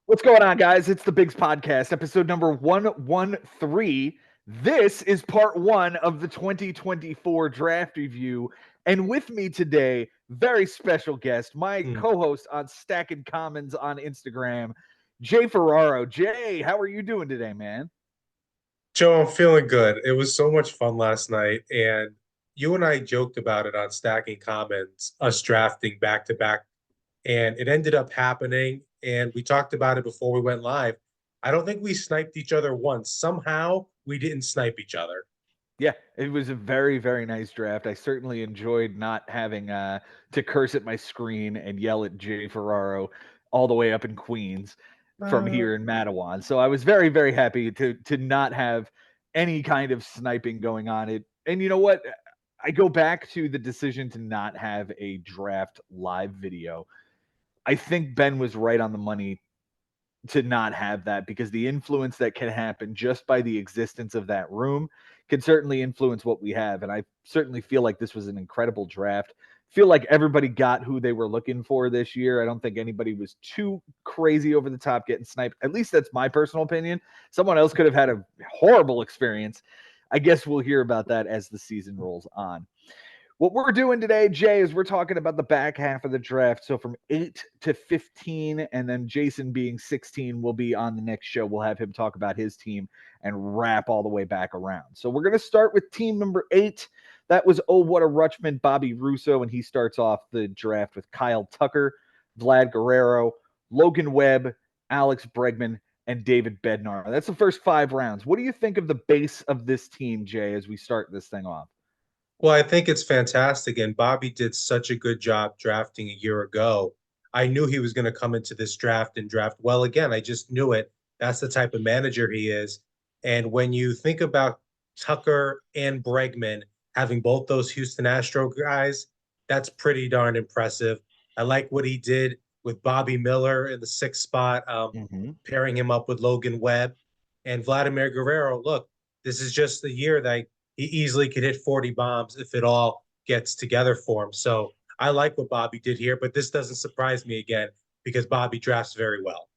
What's going on, guys? It's the Bigs Podcast, episode number 113. This is part one of the 2024 draft review. And with me today, very special guest, my Mm. co host on Stacking Commons on Instagram, Jay Ferraro. Jay, how are you doing today, man? Joe, I'm feeling good. It was so much fun last night, and you and I joked about it on Stacking Commons, us drafting back to back, and it ended up happening. And we talked about it before we went live. I don't think we sniped each other once. Somehow we didn't snipe each other. Yeah, it was a very, very nice draft. I certainly enjoyed not having to curse at my screen and yell at Jay Ferraro all the way up in Queens from Uh, here in Matawan. So I was very, very happy to not have any kind of sniping going on. And you know what? I go back to the decision to not have a draft live video. I think Ben was right on the money to not have that because the influence that can happen just by the existence of that room can certainly influence what we have. And I certainly feel like this was an incredible draft. Feel like everybody got who they were looking for this year. I don't think anybody was too crazy over the top getting sniped. At least that's my personal opinion. Someone else could have had a horrible experience. I guess we'll hear about that as the season rolls on. What we're doing today, Jay, is we're talking about the back half of the draft. So from 8 to 15, and then Jason being 16 will be on the next show. We'll have him talk about his team and wrap all the way back around. So we're going to start with team number 8. That was Oh What a Rutschman, Bobby Russo, and he starts off the draft with Kyle Tucker, Vlad Guerrero, Logan Webb, Alex Bregman, and David Bednar. That's the first 5 rounds. What do you think of the base of this team, Jay, as we start this thing off? well, I think it's fantastic, and Bobby did such a good job drafting a year ago. I knew he was going to come into this draft and draft well again. I just knew it. That's the type of manager he is. And when you think about Tucker and Bregman having both those Houston Astro guys, that's pretty darn impressive. I like what he did with Bobby Miller in the sixth spot, Mm-hmm. pairing him up with Logan Webb and Vladimir Guerrero. Look, this is just the year that he easily could hit 40 bombs if it all gets together for him. So I like what Bobby did here, but this doesn't surprise me again because Bobby drafts very well.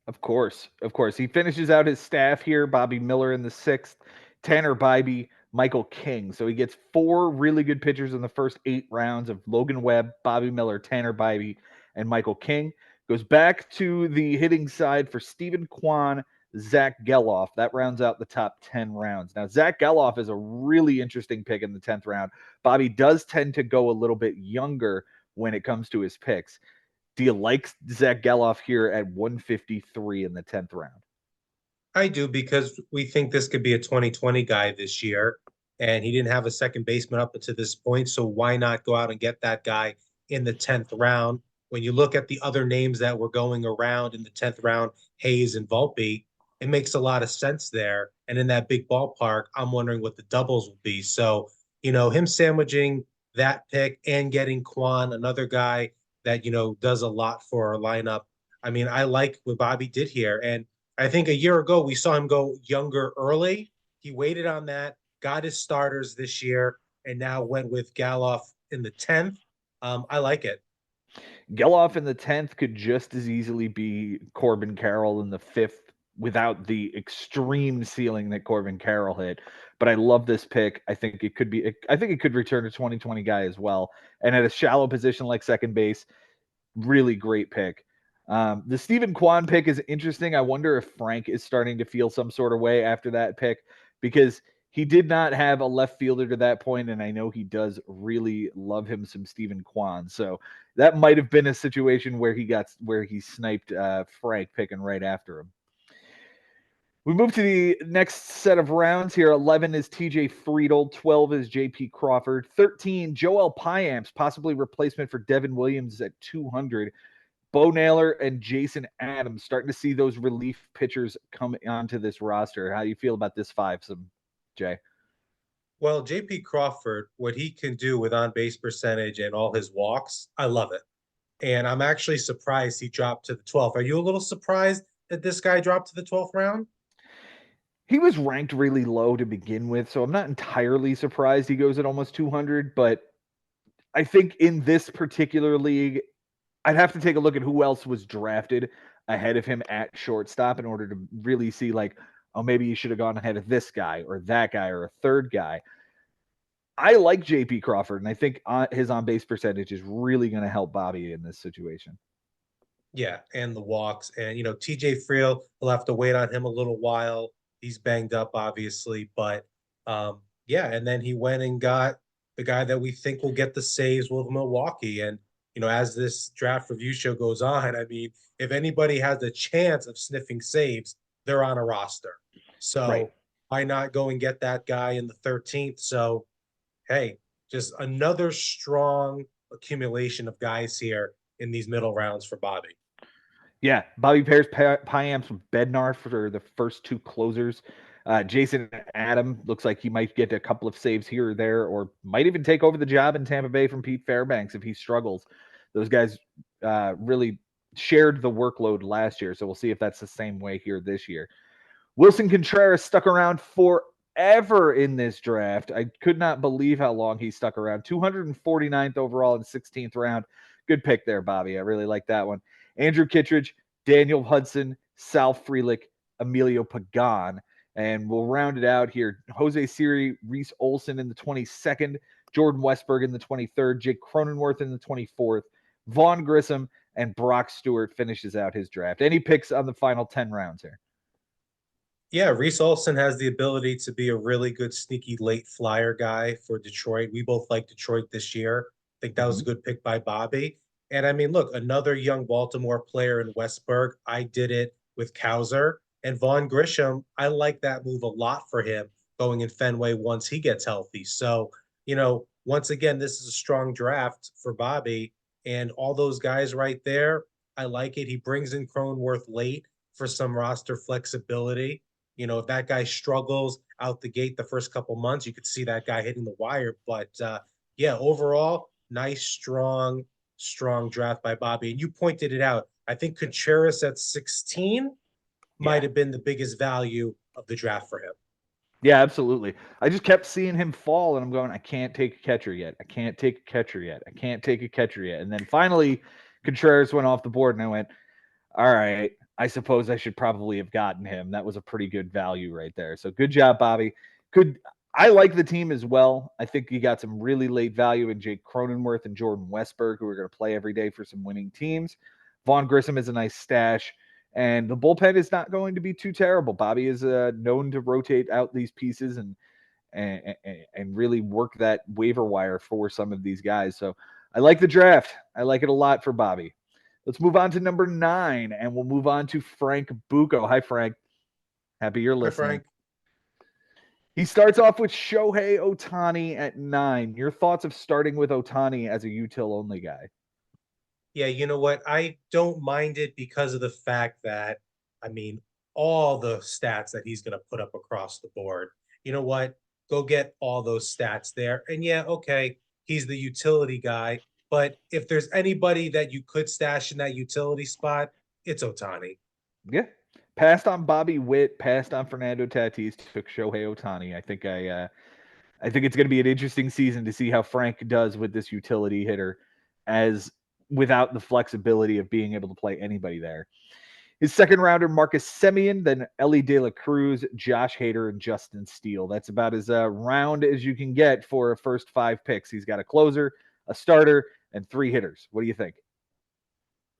Of course, of course. He finishes out his staff here. Bobby Miller in the 6th, Tanner Bybee, Michael King. So he gets 4 really good pitchers in the first 8 rounds of Logan Webb, Bobby Miller, Tanner Bybee, and Michael King. Goes back to the hitting side for Stephen Kwan, Zach Geloff. That rounds out the top 10 rounds. Now, Zach Geloff is a really interesting pick in the 10th round. Bobby does tend to go a little bit younger when it comes to his picks. Do you like Zach Geloff here at 153 in the 10th round? I do because we think this could be a 2020 guy this year, and he didn't have a second baseman up until this point. So why not go out and get that guy in the 10th round? When you look at the other names that were going around in the 10th round, Hayes and Volpe, it makes a lot of sense there. And in that big ballpark, I'm wondering what the doubles will be. So, him sandwiching that pick and getting Kwan, another guy that, does a lot for our lineup. I mean, I like what Bobby did here. And I think a year ago we saw him go younger early. He waited on that, got his starters this year, and now went with Galoff in the 10th. I like it. Geloff in the 10th could just as easily be Corbin Carroll in the 5th without the extreme ceiling that Corbin Carroll hit. But I love this pick. I think it could be, I think it could return a 2020 guy as well. And at a shallow position like second base, really great pick. The Stephen Kwan pick is interesting. I wonder if Frank is starting to feel some sort of way after that pick because he did not have a left fielder to that point, and I know he does really love him some Stephen Kwan. So that might have been a situation where he sniped Frank picking right after him. We move to the next set of rounds here. 11 is TJ Friedel. 12 is JP Crawford. 13, Joel Pyamps, possibly replacement for Devin Williams at 200. Bo Naylor and Jason Adams starting to see those relief pitchers come onto this roster. How do you feel about this five, Jay? Well, JP Crawford, what he can do with on base percentage and all his walks, I love it. And I'm actually surprised he dropped to the 12th. Are you a little surprised that this guy dropped to the 12th round? He was ranked really low to begin with, so I'm not entirely surprised he goes at almost 200, but I think in this particular league, I'd have to take a look at who else was drafted. ahead of him at shortstop in order to really see like, oh, maybe you should have gone ahead of this guy or that guy or a third guy. I like JP Crawford, and I think his on base percentage is really going to help Bobby in this situation. Yeah, and the walks. And, TJ Friel, we'll have to wait on him a little while. He's banged up, obviously. But yeah, and then he went and got the guy that we think will get the saves with Milwaukee. And, as this draft review show goes on, I mean, if anybody has a chance of sniffing saves, they're on a roster. Right. So why not go and get that guy in the 13th? So, hey, just another strong accumulation of guys here in these middle rounds for Bobby. Yeah, Bobby pairs Piamps with Bednar for the first two closers. Jason Adam looks like he might get a couple of saves here or there, or might even take over the job in Tampa Bay from Pete Fairbanks if he struggles. Those guys really shared the workload last year, so we'll see if that's the same way here this year. Wilson Contreras stuck around forever in this draft. I could not believe how long he stuck around. 249th overall in 16th round. Good pick there, Bobby. I really like that one. Andrew Kittredge, Daniel Hudson, Sal Frelick, Emilio Pagan. And we'll round it out here. Jose Siri, Reese Olson in the 22nd, Jordan Westberg in the 23rd, Jake Cronenworth in the 24th, Vaughn Grissom, and Brock Stewart finishes out his draft. Any picks on the final 10 rounds here? Yeah, Reese Olson has the ability to be a really good sneaky late flyer guy for Detroit. We both like Detroit this year. I think that was a good pick by Bobby. And I mean, look, another young Baltimore player in Westberg. I did it with Kauser and Vaughn Grisham. I like that move a lot for him going in Fenway once he gets healthy. So, once again, this is a strong draft for Bobby and all those guys right there. I like it. He brings in Cronenworth late for some roster flexibility. If that guy struggles out the gate the first couple months, you could see that guy hitting the wire. But yeah, overall, nice, strong draft by Bobby. And you pointed it out. I think Contreras at 16 might have been the biggest value of the draft for him. Yeah, absolutely. I just kept seeing him fall, and I'm going, I can't take a catcher yet. I can't take a catcher yet. I can't take a catcher yet. And then finally, Contreras went off the board, and I went, all right, I suppose I should probably have gotten him. That was a pretty good value right there. So good job, Bobby. I like the team as well. I think you got some really late value in Jake Cronenworth and Jordan Westberg, who are going to play every day for some winning teams. Vaughn Grissom is a nice stash. And the bullpen is not going to be too terrible. Bobby is known to rotate out these pieces and really work that waiver wire for some of these guys. So I like the draft. I like it a lot for Bobby. Let's move on to number 9, and we'll move on to Frank Bucco. Hi, Frank. Happy you're Hi, listening. Frank. He starts off with Shohei Ohtani at 9. Your thoughts of starting with Ohtani as a util only guy? Yeah, you know what? I don't mind it because of the fact that, I mean, all the stats that he's going to put up across the board. You know what? Go get all those stats there. And yeah, okay, he's the utility guy. But if there's anybody that you could stash in that utility spot, it's Ohtani. Yeah. Passed on Bobby Witt, passed on Fernando Tatis, took Shohei Ohtani. I think it's going to be an interesting season to see how Frank does with this utility hitter as without the flexibility of being able to play anybody there. His second rounder, Marcus Semien, then Ellie De La Cruz, Josh Hader, and Justin Steele. That's about as round as you can get for a first 5 picks. He's got a closer, a starter, and 3 hitters. What do you think?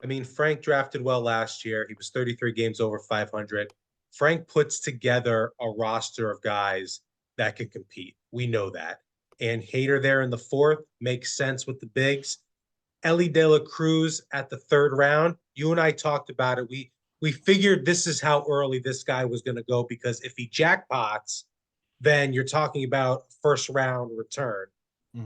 I mean, Frank drafted well last year. He was 33 games over 500. Frank puts together a roster of guys that can compete. We know that. And Hader there in the 4th makes sense with the bigs. Ellie De La Cruz at the 3rd round. You and I talked about it. We figured this is how early this guy was going to go because if he jackpots, then you're talking about first round return.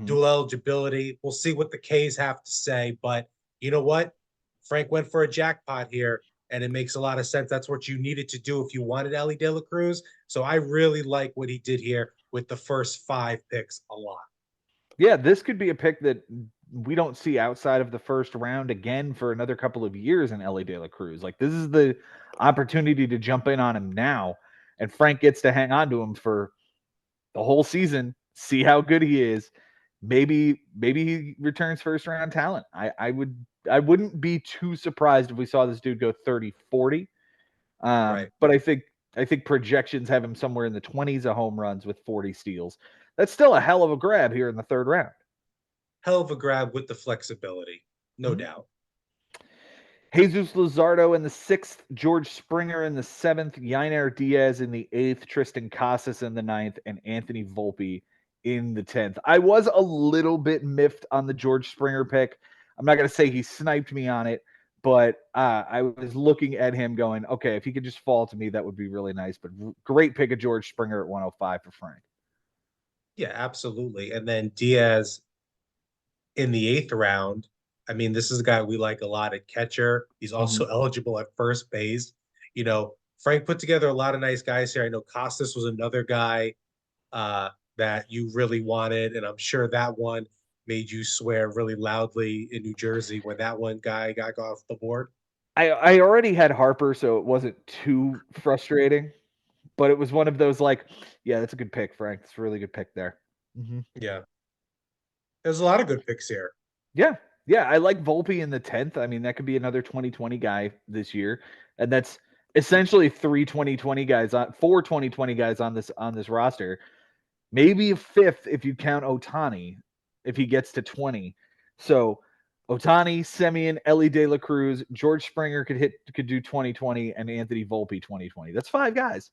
Dual eligibility. We'll see what the K's have to say, but you know what? Frank went for a jackpot here, and it makes a lot of sense. That's what you needed to do if you wanted Ellie De La Cruz. So I really like what he did here with the first 5 picks a lot. Yeah, this could be a pick that we don't see outside of the first round again for another couple of years in Ellie De La Cruz. Like, this is the opportunity to jump in on him now, and Frank gets to hang on to him for the whole season, see how good he is, maybe he returns first round talent. I wouldn't be too surprised if we saw this dude go 30-40. Right. But I think projections have him somewhere in the 20s of home runs with 40 steals. That's still a hell of a grab here in the third round. Hell of a grab with the flexibility, no Mm-hmm. doubt. Jesus Luzardo in the 6th, George Springer in the 7th, Yainer Diaz in the 8th, Tristan Casas in the 9th, and Anthony Volpe in the 10th. I was a little bit miffed on the George Springer pick. I'm not going to say he sniped me on it, but I was looking at him going, okay, if he could just fall to me, that would be really nice. But great pick of George Springer at 105 for Frank. Yeah, absolutely. And then Diaz in the 8th round. I mean, this is a guy we like a lot at catcher. He's also eligible at first base. Frank put together a lot of nice guys here. I know Costas was another guy that you really wanted, and I'm sure that one made you swear really loudly in New Jersey when that one guy got off the board. I already had Harper, so it wasn't too frustrating. But it was one of those like, yeah, that's a good pick, Frank. It's a really good pick there. Mm-hmm. Yeah, there's a lot of good picks here. Yeah. Yeah. I like Volpe in the 10th. I mean, that could be another 2020 guy this year. And that's essentially 3 2020 guys on 4 2020 guys on this roster. Maybe a fifth if you count Otani, if he gets to 20. So Otani, Semien, Ellie De La Cruz, George Springer could do 2020, and Anthony Volpe 2020. That's 5 guys.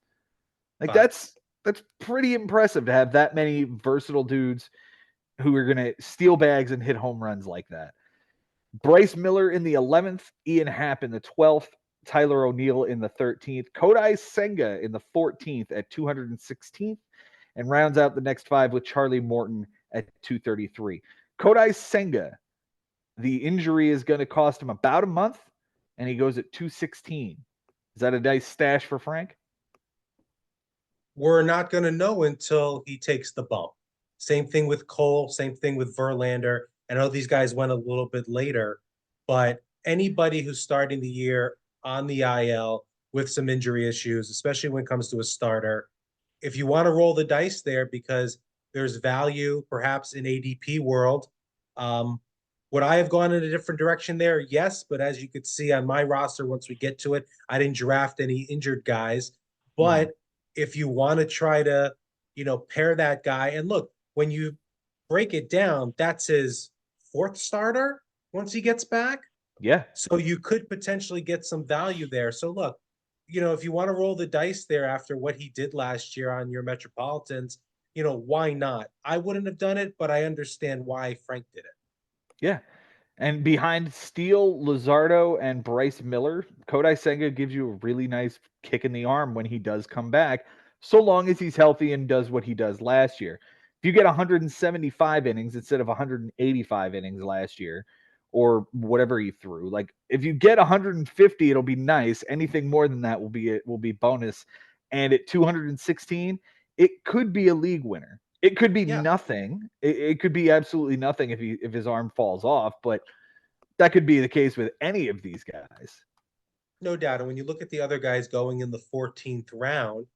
Like Five. that's pretty impressive to have that many versatile dudes who are going to steal bags and hit home runs like that. Bryce Miller in the 11th, Ian Happ in the 12th, Tyler O'Neill in the 13th, Kodai Senga in the 14th at 216th, and rounds out the next 5 with Charlie Morton at 233. Kodai Senga, the injury is going to cost him about a month, and he goes at 216. Is that a nice stash for Frank? We're not going to know until he takes the bump. Same thing with Cole, same thing with Verlander. I know these guys went a little bit later, but anybody who's starting the year on the IL with some injury issues, especially when it comes to a starter, if you want to roll the dice there because there's value perhaps in ADP world, would I have gone in a different direction there? Yes, but as you could see on my roster, once we get to it, I didn't draft any injured guys. But if you want to try to, pair that guy, and look, when you break it down, that's his 4th starter once he gets back. Yeah. So you could potentially get some value there. So look, if you want to roll the dice there after what he did last year on your Metropolitans, why not? I wouldn't have done it, but I understand why Frank did it. Yeah. And behind Steele, Luzardo, and Bryce Miller, Kodai Senga gives you a really nice kick in the arm when he does come back, so long as he's healthy and does what he does last year. If you get 175 innings instead of 185 innings last year, or whatever he threw, like if you get 150, it'll be nice. Anything more than that will be bonus. And at 216, it could be a league winner. It could be Yeah. nothing. It could be absolutely nothing if his arm falls off, but that could be the case with any of these guys. No doubt. And when you look at the other guys going in the 14th round,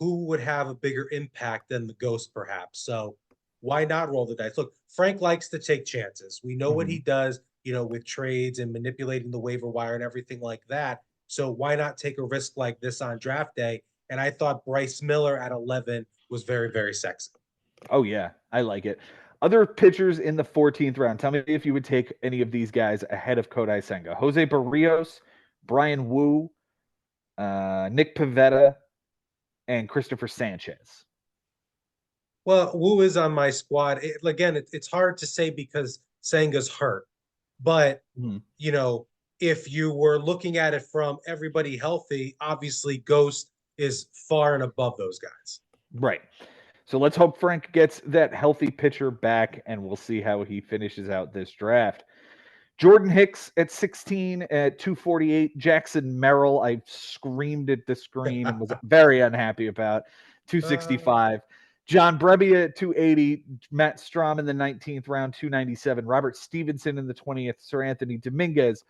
who would have a bigger impact than the Ghost, perhaps? So why not roll the dice? Look, Frank likes to take chances. We know what he does, with trades and manipulating the waiver wire and everything like that. So why not take a risk like this on draft day? And I thought Bryce Miller at 11 was very, very sexy. Oh yeah, I like it. Other pitchers in the 14th round. Tell me if you would take any of these guys ahead of Kodai Senga. Jose Barrios, Brian Wu, Nick Pivetta, and Christopher Sanchez. Well, Wu is on my squad. It's hard to say because Senga's hurt. But, if you were looking at it from everybody healthy, obviously Ghost is far and above those guys. Right. So let's hope Frank gets that healthy pitcher back, and we'll see how he finishes out this draft. Jordan Hicks at 16 at 248. Jackson Merrill, I screamed at the screen and was very unhappy about 265. John Brebbia at 280. Matt Strom in the 19th round, 297. Robert Stevenson in the 20th. Sir Anthony Dominguez.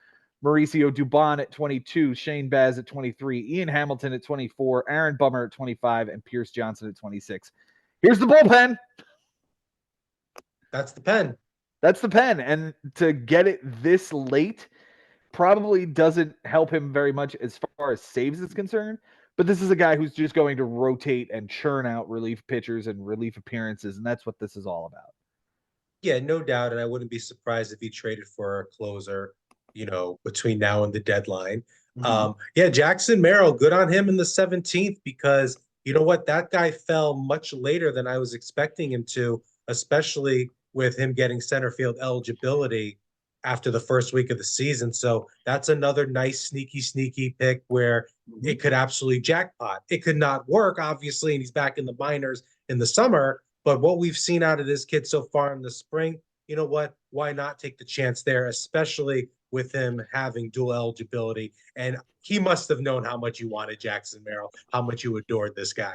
Mauricio Dubon at 22. Shane Baz at 23. Ian Hamilton at 24. Aaron Bummer at 25. And Pierce Johnson at 26. Here's the bullpen. That's the pen. That's the pen. And to get it this late probably doesn't help him very much as far as saves is concerned. But this is a guy who's just going to rotate and churn out relief pitchers and relief appearances, and that's what this is all about. Yeah, no doubt. And I wouldn't be surprised if he traded for a closer, between now and the deadline. Mm-hmm. Yeah, Jackson Merrill, good on him in the 17th because you know what? That guy fell much later than I was expecting him to, especially with him getting center field eligibility after the first week of the season. So that's another nice, sneaky pick where Mm-hmm. it could absolutely jackpot. It could not work, obviously, and he's back in the minors in the summer. But what we've seen out of this kid so far in the spring, you know what? Why not take the chance there, especially with him having dual eligibility? And he must have known how much you wanted Jackson Merrill, how much you adored this guy.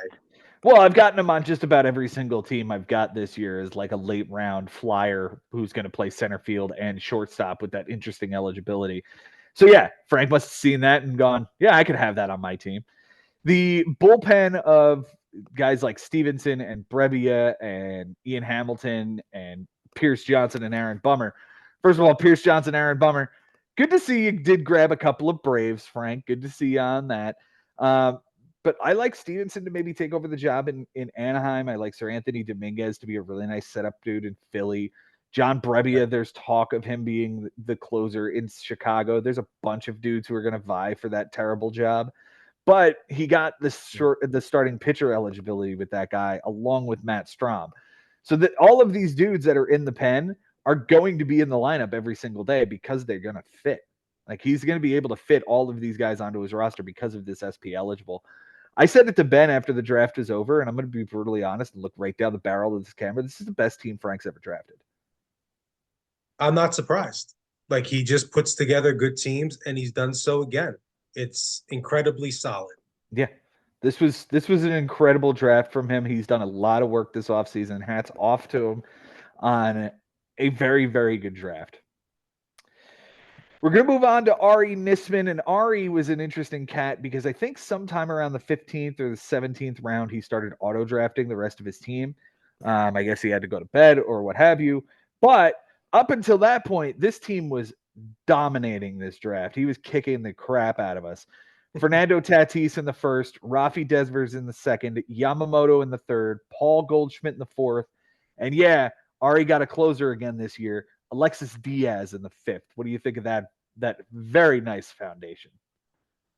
Well, I've gotten him on just about every single team I've got this year as like a late round flyer who's going to play center field and shortstop with that interesting eligibility. So yeah, Frank must have seen that and gone, yeah, I could have that on my team. The bullpen of guys like Stevenson and Brebbia and Ian Hamilton and Pierce Johnson and Aaron Bummer. First of all, Pierce Johnson, Aaron Bummer. Good to see you did grab a couple of Braves, Frank. Good to see you on that. Um, but I like Stevenson to maybe take over the job in Anaheim. I like Sir Anthony Dominguez to be a really nice setup dude in Philly. John Brebbia, there's talk of him being the closer in Chicago. There's a bunch of dudes who are going to vie for that terrible job. But he got the starting pitcher eligibility with that guy along with Matt Strom. So that all of these dudes that are in the pen are going to be in the lineup every single day because they're going to fit. Like he's going to be able to fit all of these guys onto his roster because of this SP eligible. I said it to Ben after the draft is over, and I'm going to be brutally honest and look right down the barrel of this camera. This is the best team Frank's ever drafted. I'm not surprised. Like he just puts together good teams and he's done so again. It's incredibly solid. Yeah. This was an incredible draft from him. He's done a lot of work this offseason. Hats off to him on a very, very good draft. We're going to move on to Ari Nisman. And Ari was an interesting cat because I think sometime around the 15th or the 17th round, he started auto drafting the rest of his team. I guess he had to go to bed or what have you. But up until that point, this team was dominating this draft. He was kicking the crap out of us. Fernando Tatis in the first, Rafi Desvers in the second, Yamamoto in the third, Paul Goldschmidt in the fourth. And yeah, Ari got a closer again this year. Alexis Diaz in the fifth. What do you think of that very nice foundation?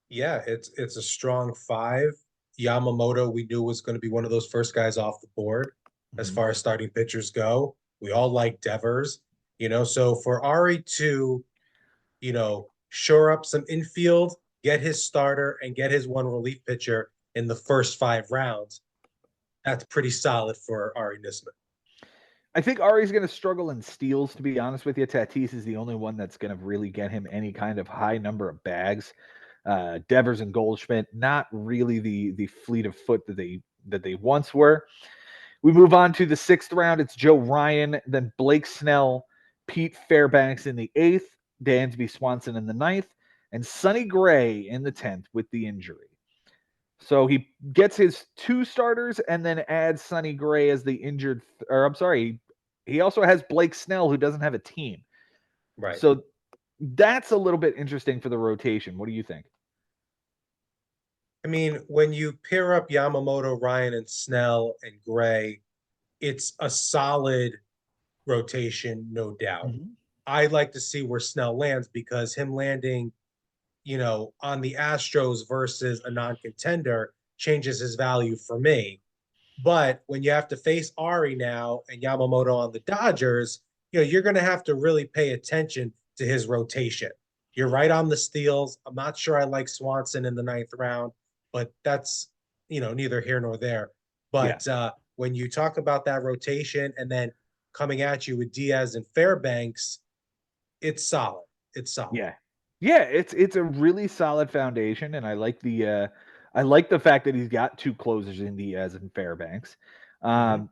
Yeah, it's a strong five. Yamamoto, we knew was going to be one of those first guys off the board as Mm-hmm. far as starting pitchers go. We all like Devers, so for Ari to, shore up some infield, get his starter, and get his one relief pitcher in the first 5 rounds, that's pretty solid for Ari Nisman. I think Ari's going to struggle in steals, to be honest with you. Tatis is the only one that's going to really get him any kind of high number of bags. Devers and Goldschmidt, not really the fleet of foot that they once were. We move on to the sixth round. It's Joe Ryan, then Blake Snell, Pete Fairbanks in the eighth, Dansby Swanson in the ninth, and Sonny Gray in the 10th with the injury. So he gets his two starters and then adds Sonny Gray as the injured, or I'm sorry, he also has Blake Snell who doesn't have a team. Right. So that's a little bit interesting for the rotation. What do you think? I mean, when you pair up Yamamoto, Ryan, and Snell and Gray, it's a solid rotation, no doubt. Mm-hmm. I like to see where Snell lands because him landing, on the Astros versus a non-contender changes his value for me. But when you have to face Ari now and Yamamoto on the Dodgers, you're going to have to really pay attention to his rotation. You're right on the steals. I'm not sure I like Swanson in the ninth round, but that's, neither here nor there. Yeah. But when you talk about that rotation and then coming at you with Diaz and Fairbanks, it's solid. It's solid. Yeah. Yeah, it's a really solid foundation, and I like the fact that he's got two closers in Diaz and Fairbanks. Mm-hmm. Um,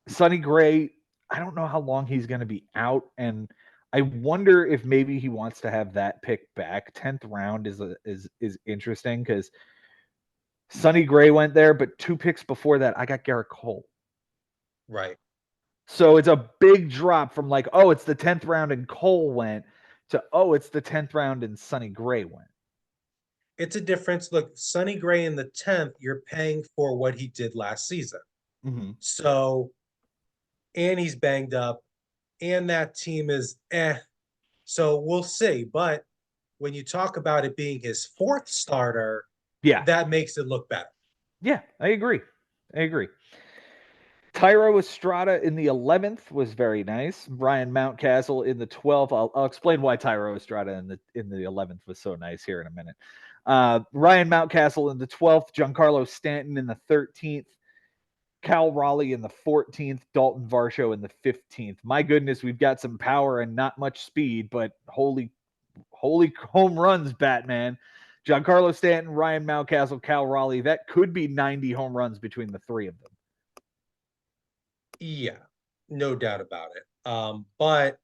Sonny Gray, I don't know how long he's going to be out, and I wonder if maybe he wants to have that pick back. 10th round is interesting because Sonny Gray went there, but two picks before that, I got Garrett Cole. Right. So it's a big drop from like, oh, it's the 10th round and Cole went to, oh, it's the 10th round and Sonny Gray went. It's a difference. Look, Sonny Gray in the 10th, you're paying for what he did last season. Mm-hmm. So, and he's banged up, and that team is eh. So we'll see. But when you talk about it being his fourth starter, Yeah. that makes it look better. Yeah, I agree. I agree. Tyro Estrada in the 11th was very nice. Brian Mountcastle in the 12th. I'll explain why Tyro Estrada in the 11th was so nice here in a minute. Ryan Mountcastle in the 12th. Giancarlo Stanton in the 13th. Cal Raleigh in the 14th. Dalton Varsho in the 15th. My goodness, we've got some power and not much speed, but holy home runs, Batman. Giancarlo Stanton, Ryan Mountcastle, Cal Raleigh. That could be 90 home runs between the three of them. Yeah, no doubt about it. But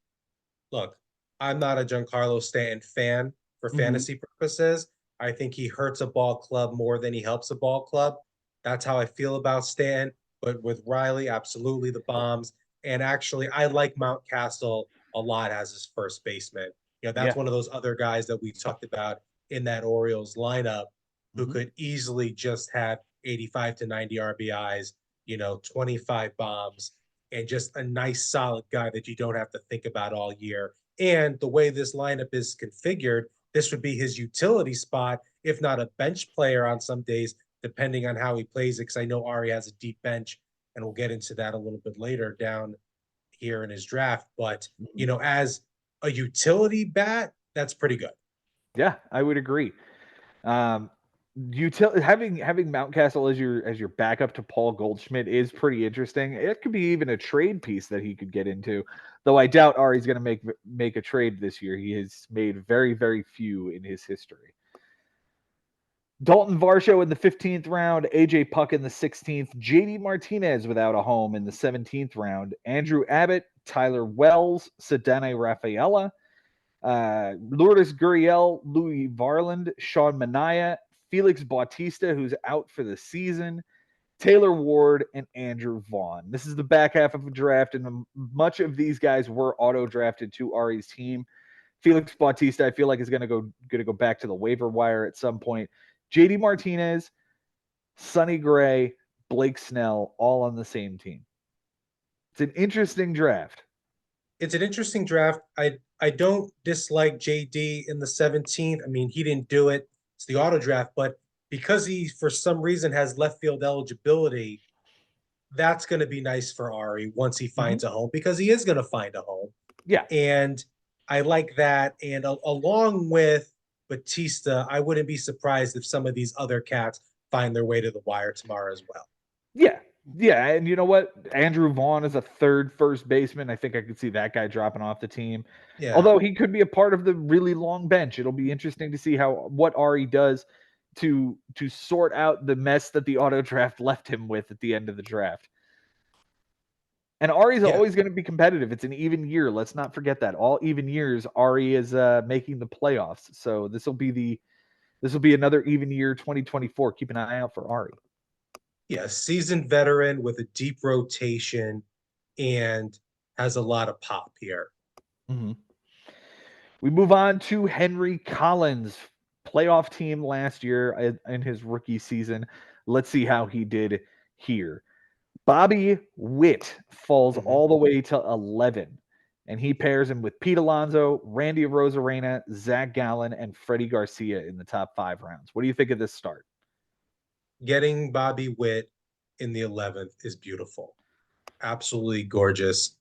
look, I'm not a Giancarlo Stanton fan for Mm-hmm. fantasy purposes. I think he hurts a ball club more than he helps a ball club. That's how I feel about Stanton. But with Riley, absolutely the bombs. And actually, I like Mountcastle a lot as his first baseman. That's Yeah. one of those other guys that we talked about in that Orioles lineup who Mm-hmm. could easily just have 85 to 90 RBIs, 25 bombs, and just a nice solid guy that you don't have to think about all year. And the way this lineup is configured, this would be his utility spot, if not a bench player on some days, depending on how he plays it. Because I know Ari has a deep bench, and we'll get into that a little bit later down here in his draft. But, Mm-hmm. as a utility bat, that's pretty good. Yeah, I would agree. Um, having Mountcastle as your backup to Paul Goldschmidt is pretty interesting. It could be even a trade piece that he could get into, though I doubt Ari's going to make a trade this year. He has made very few in his history. Dalton Varsho in the 15th round, AJ Puck in the 16th, JD Martinez without a home in the 17th round, Andrew Abbott, Tyler Wells, Sedane Rafaela, Lourdes Gurriel, Louis Varland, Sean Manaea, Felix Bautista, who's out for the season, Taylor Ward, and Andrew Vaughn. This is the back half of a draft, and much of these guys were auto drafted to Ari's team. Felix Bautista, I feel like is going to go back to the waiver wire at some point. JD Martinez, Sonny Gray, Blake Snell, all on the same team. It's an interesting draft. It's an interesting draft. I don't dislike JD in the 17th. I mean, he didn't do it. It's the auto draft, but because he for some reason has left field eligibility, that's going to be nice for Ari once he Mm-hmm. finds a home, because he is going to find a home. Yeah. And I like that. And along with Batista, I wouldn't be surprised if some of these other cats find their way to the wire tomorrow as well. Yeah. Yeah. And you know what? Andrew Vaughn is a third first baseman. I think I could see that guy dropping off the team. Yeah. Although he could be a part of the really long bench. It'll be interesting to see what Ari does to sort out the mess that the auto draft left him with at the end of the draft. And Ari's Yeah. always going to be competitive. It's an even year. Let's not forget that. All even years, Ari is making the playoffs. So this will be another even year 2024. Keep an eye out for Ari. Yeah. Seasoned veteran with a deep rotation and has a lot of pop here. Mm-hmm. We move on to Henry Collins, playoff team last year in his rookie season. Let's see how he did here. Bobby Witt falls Mm-hmm. all the way to 11, and he pairs him with Pete Alonso, Randy Rosarena, Zach Gallen, and Freddie Garcia in the top 5 rounds. What do you think of this start? Getting Bobby Witt in the 11th is beautiful. Absolutely gorgeous.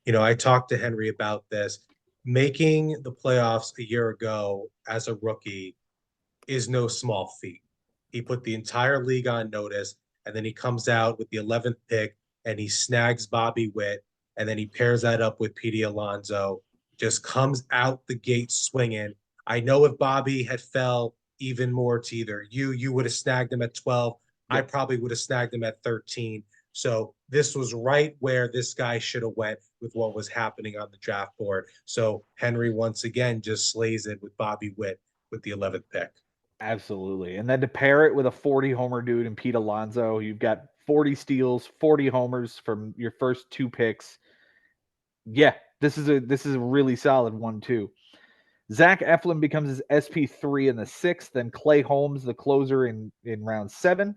I talked to Henry about this. Making the playoffs a year ago as a rookie is no small feat. He put the entire league on notice, and then he comes out with the 11th pick and he snags Bobby Witt, and then he pairs that up with Petey Alonso, just comes out the gate swinging. I know if Bobby had fell even more to either you would have snagged him at 12. I Yep, probably would have snagged him at 13. So this was right where this guy should have went with what was happening on the draft board. So Henry once again just slays it with Bobby Witt with the 11th pick. absolutely. And then to pair it with a 40 homer dude and Pete Alonso, you've got 40 steals, 40 homers from your first 2 picks. Yeah, this is a really solid one too. Zach Eflin becomes his SP3 in the sixth, then Clay Holmes, the closer in round seven.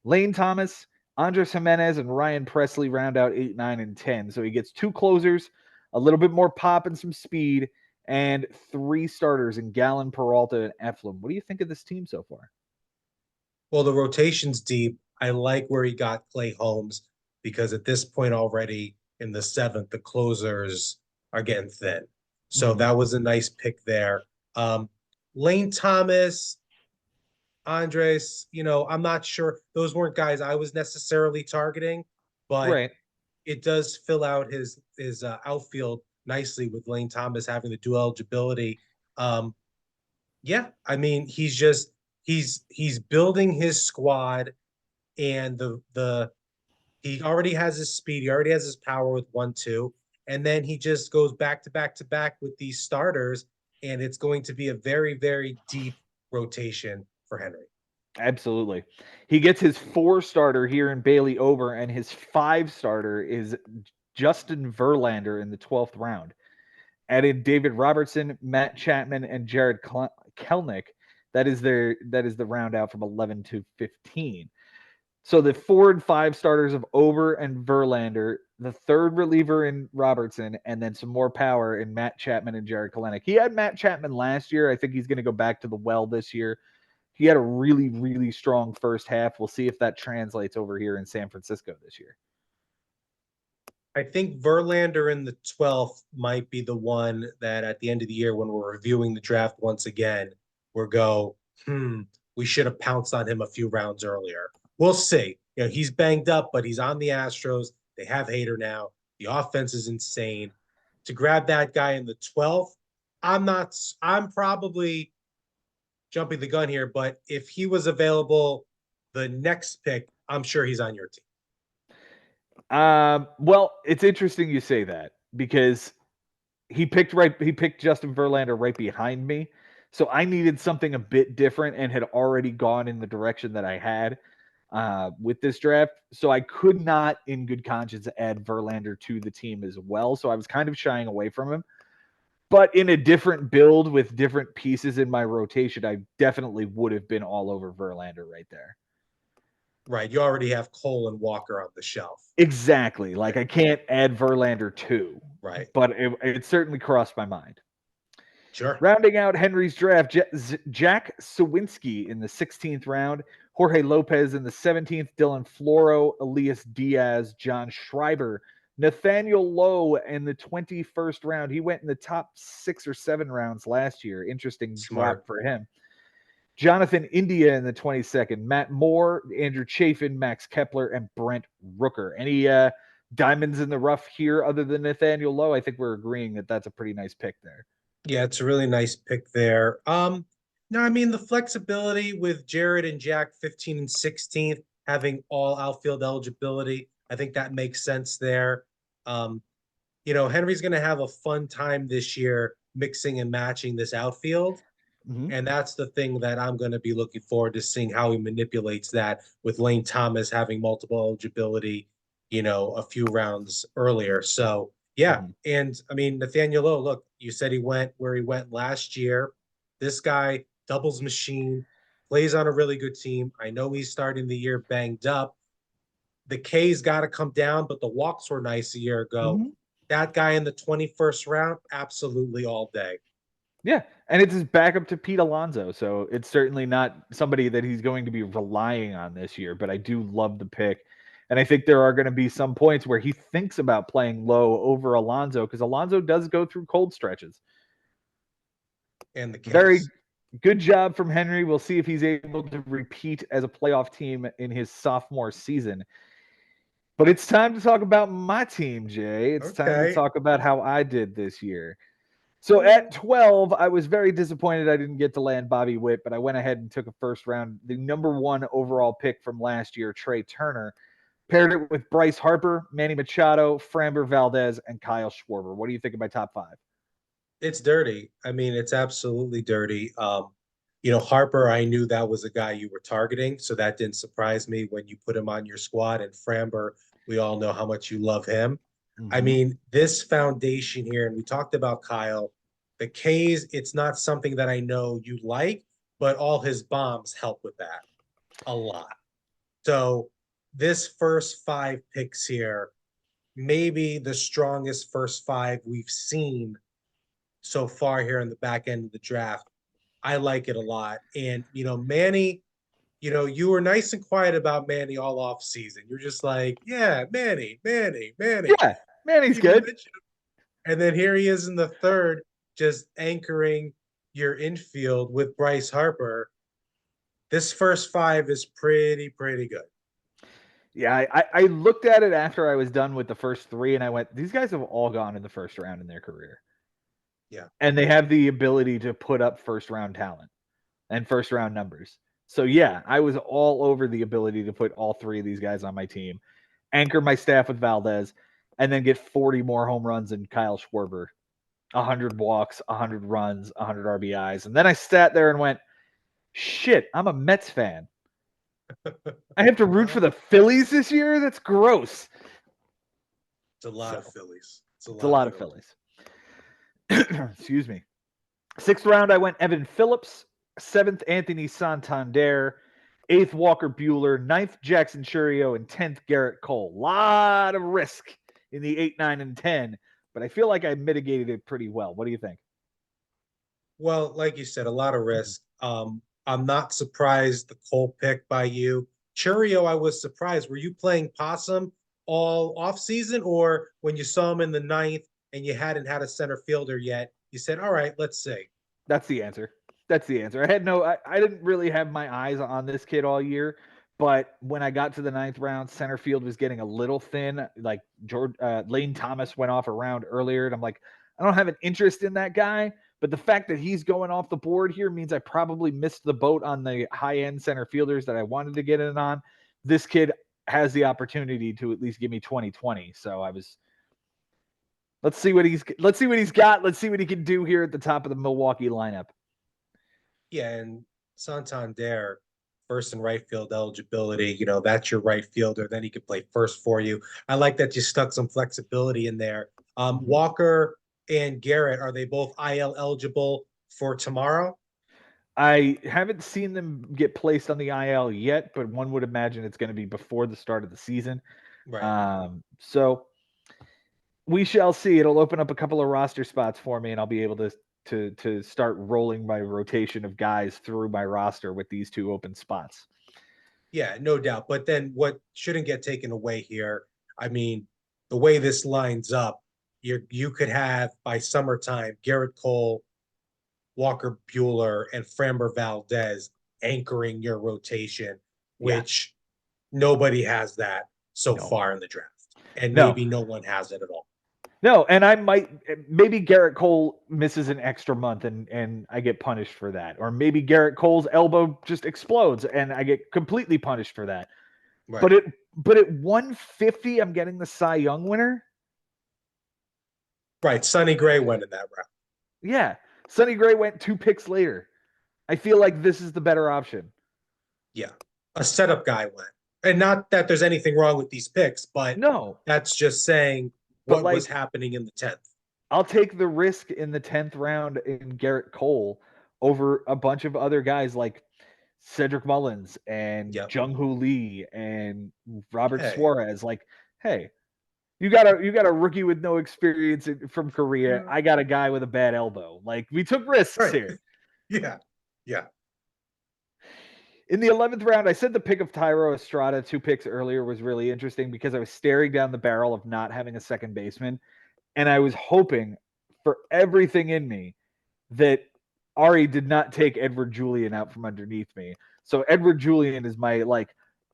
Lane Thomas, Andres Jimenez, and Ryan Presley round out 8, 9, and 10. So he gets two closers, a little bit more pop and some speed, and three starters in Gallon, Peralta, and Eflin. What do you think of this team so far? Well, the rotation's deep. I like where he got Clay Holmes because at this point already in the seventh, the closers are getting thin. So Mm-hmm. that was a nice pick there. Um, Lane Thomas, Andres, I'm not sure. Those weren't guys I was necessarily targeting, but Right. it does fill out his outfield nicely with Lane Thomas having the dual eligibility. Um, yeah, I mean he's building his squad, and the he already has his speed, he already has his power with 1-2, and then he just goes back to back to back with these starters, and it's going to be a very very deep rotation for Henry. Absolutely. He gets his four starter here in Bailey over, and his five starter is Justin Verlander in the 12th round. Added David Robertson, Matt Chapman, and Jared Kelnick. That is the round out from 11 to 15. So the four and five starters of Ober and Verlander, the third reliever in Robertson, and then some more power in Matt Chapman and Jared Kelenic. He had Matt Chapman last year. I think he's going to go back to the well this year. He had a really, really strong first half. We'll see if that translates over here in San Francisco this year. I think Verlander in the 12th might be the one that at the end of the year when we're reviewing the draft once again, we'll go, we should have pounced on him a few rounds earlier. We'll see. He's banged up, but he's on the Astros. They have Hader now. The offense is insane. To grab that guy in the 12th, I'm probably jumping the gun here, but if he was available the next pick, I'm sure he's on your team. Well, it's interesting you say that because he picked Justin Verlander right behind me. So I needed something a bit different and had already gone in the direction that I had with this draft. So I could not, in good conscience, add Verlander to the team as well. So I was kind of shying away from him. But in a different build with different pieces in my rotation, I definitely would have been all over Verlander right there. Right. You already have Cole and Walker on the shelf. Exactly. Like Yeah. I can't add Verlander too, Right. but it certainly crossed my mind. Sure. Rounding out Henry's draft, Jack Sawinski in the 16th round, Jorge Lopez in the 17th, Dylan Floro, Elias Diaz, John Schreiber, Nathaniel Lowe in the 21st round. He went in the top 6 or 7 rounds last year. Interesting drop Smart. for him. Jonathan India in the 22nd, Matt Moore, Andrew Chafin, Max Kepler, and Brent Rooker. Any diamonds in the rough here other than Nathaniel Lowe? I think we're agreeing that that's a pretty nice pick there. Yeah, it's a really nice pick there. No, I mean the flexibility with Jared and Jack 15 and 16th having all outfield eligibility. I think that makes sense there. Um, Henry's going to have a fun time this year mixing and matching this outfield. Mm-hmm. And that's the thing that I'm going to be looking forward to seeing how he manipulates that with Lane Thomas having multiple eligibility, a few rounds earlier. So, yeah. Mm-hmm. And I mean, Nathaniel Lowe, look, you said he went where he went last year. This guy, doubles machine, plays on a really good team. I know he's starting the year banged up. The K's got to come down, but the walks were nice a year ago. Mm-hmm. That guy in the 21st round, absolutely all day. Yeah, and it's his backup to Pete Alonso, so it's certainly not somebody that he's going to be relying on this year. But I do love the pick, and I think there are going to be some points where he thinks about playing low over Alonso because Alonso does go through cold stretches. And the Very K's. good job from Henry. We'll see if he's able to repeat as a playoff team in his sophomore season. But it's time to talk about my team, Jay. It's time to Okay. talk about how I did this year. So at 12, I was very disappointed I didn't get to land Bobby Witt, but I went ahead and took a first round, the number one overall pick from last year, Trey Turner. Paired it with Bryce Harper, Manny Machado, Framber Valdez, and Kyle Schwarber. What do you think of my top five? It's dirty. I mean, it's absolutely dirty. Harper, I knew that was a guy you were targeting, so that didn't surprise me when you put him on your squad. And Framber, we all know how much you love him. I Hmm. mean, this foundation here, and we talked about Kyle, the K's, it's not something that I know you like, but all his bombs help with that a lot. So this first five picks here, maybe the strongest first five we've seen so far here in the back end of the draft. I like it a lot. And, Manny, you were nice and quiet about Manny all off season. You're just like, yeah, Manny, Manny, Manny. Yeah, man, he's You even good. mentioned him. And then here he is in the third, just anchoring your infield with Bryce Harper. This first five is pretty, pretty good. Yeah, I looked at it after I was done with the first three, and I went, these guys have all gone in the first round in their career, Yeah. and they have the ability to put up first round talent and first round numbers. So yeah, I was all over the ability to put all three of these guys on my team, anchor my staff with Valdez, and then get 40 more home runs than Kyle Schwarber, 100 walks, 100 runs, 100 RBIs. And then I sat there and went, shit, I'm a Mets fan. I have to root for Well, the Phillies this year? That's gross. it's a lot of So Phillies. It's a it's a lot of lot of Phillies. Phillies. Excuse me. Sixth round, I went Evan Phillips. Seventh, Anthony Santander. Eighth, Walker Bueller. Ninth, Jackson Churio. And 10th, Garrett Cole. Lot of risk in the 8, 9, and 10, but I feel like I mitigated it pretty well. What do you think? Well, like you said, a lot of risk. I'm not surprised the Cole pick by you. Churio, I was surprised. Were you playing possum all off season, or when you saw him in the ninth and you hadn't had a center fielder yet, you said, "All right, let's see." That's the answer. That's the answer. I didn't really have my eyes on this kid all year, but when I got to the ninth round, center field was getting a little thin. Like Lane Thomas went off a round earlier, and I'm like, I don't have an interest in that guy. But the fact that he's going off the board here means I probably missed the boat on the high end center fielders that I wanted to get in on. This kid has the opportunity to at least give me 2020. So I was let's see what he's got. Let's see what he can do here at the top of the Milwaukee lineup. Yeah, and Santander, first and right field eligibility, that's your right fielder. Then he could play first for you. I like that you stuck some flexibility in there. Mhm. Walker and Garrett, are they both IL eligible for tomorrow? I haven't seen them get placed on the IL yet, but one would imagine it's going to be before the start of the season. Right. So we shall see. It'll open up a couple of roster spots for me, and I'll be able to start rolling my rotation of guys through my roster with these two open spots. Yeah, no doubt. But then what shouldn't get taken away here, I mean, the way this lines up, you could have by summertime Garrett Cole, Walker Bueller, and Framber Valdez anchoring your rotation, Yeah, which nobody has that so no, far in the draft. And no, maybe no one has it at all. no. And I might maybe Garrett Cole misses an extra month, and I get punished for that, or maybe Garrett Cole's elbow just explodes, and I get completely punished for that. Right. But it but at 150, I'm getting the Cy Young winner. Right. Sonny Gray went in that route. Yeah. Sonny Gray went 2 picks later. I feel like this is the better option. Yeah. A setup guy went. And not that there's anything wrong with these picks, but No, that's just saying but what was like happening in the 10th. I'll take the risk in the 10th round in Garrett Cole over a bunch of other guys like Cedric Mullins and Yep. Jung Hoo Lee and Robert Hey. Suarez. Like, hey, you got a rookie with no experience from Korea. Yeah. I got a guy with a bad elbow. Like, we took risks Right. here. Yeah. Yeah. In the 11th round, I said the pick of Tyro Estrada 2 picks earlier was really interesting because I was staring down the barrel of not having a second baseman. And I was hoping for everything in me that Ari did not take Edward Julian out from underneath me. So Edward Julian is my like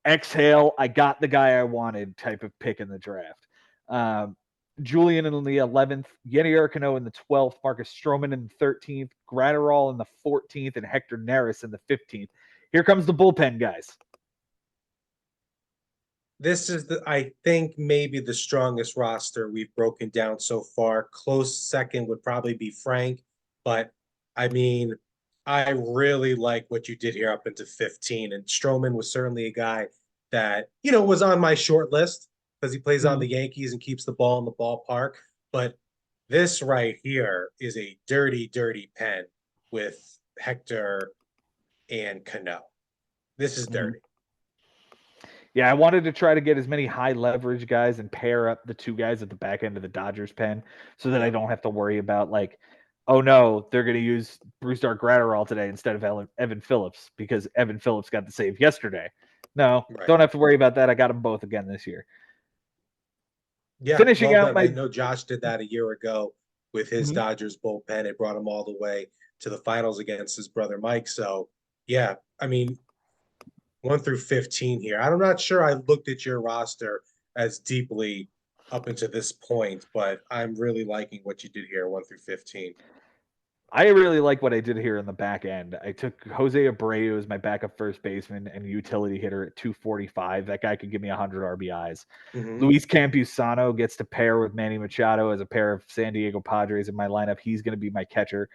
exhale, I got the guy I wanted type of pick in the draft. Um, Julian in the 11th, Yenny Urcano in the 12th, Marcus Stroman in the 13th, Gratterall in the 14th, and Hector Neris in the 15th. Here comes the bullpen, guys. This is I think maybe the strongest roster we've broken down so far. Close second would probably be Frank, but I mean, I really like what you did here up into 15. And Stroman was certainly a guy that, was on my short list because he plays on Mhm. the Yankees and keeps the ball in the ballpark. But this right here is a dirty, dirty pen with Hector and Cano. This is Mhm. dirty. Yeah, I wanted to try to get as many high leverage guys and pair up the two guys at the back end of the Dodgers pen so that I Yep. don't have to worry about like, oh no, they're going to use Bruce Dark Gratterall today instead of Evan Phillips because Evan Phillips got the save yesterday. No, Right. don't have to worry about that. I got them both again this year. Yeah, Finishing well out done. I my know Josh did that a year ago with his Mhm. Dodgers bullpen. It brought him all the way to the finals against his brother Mike. So, yeah, I mean, 1 through 15 here. I'm not sure I looked at your roster as deeply up until this point, but I'm really liking what you did here, 1 through 15. I really like what I did here in the back end. I took Jose Abreu as my backup first baseman and utility hitter at 245. That guy could give me 100 RBIs. Mm-hmm. Luis Campusano gets to pair with Manny Machado as a pair of San Diego Padres in my lineup. He's going to be my catcher.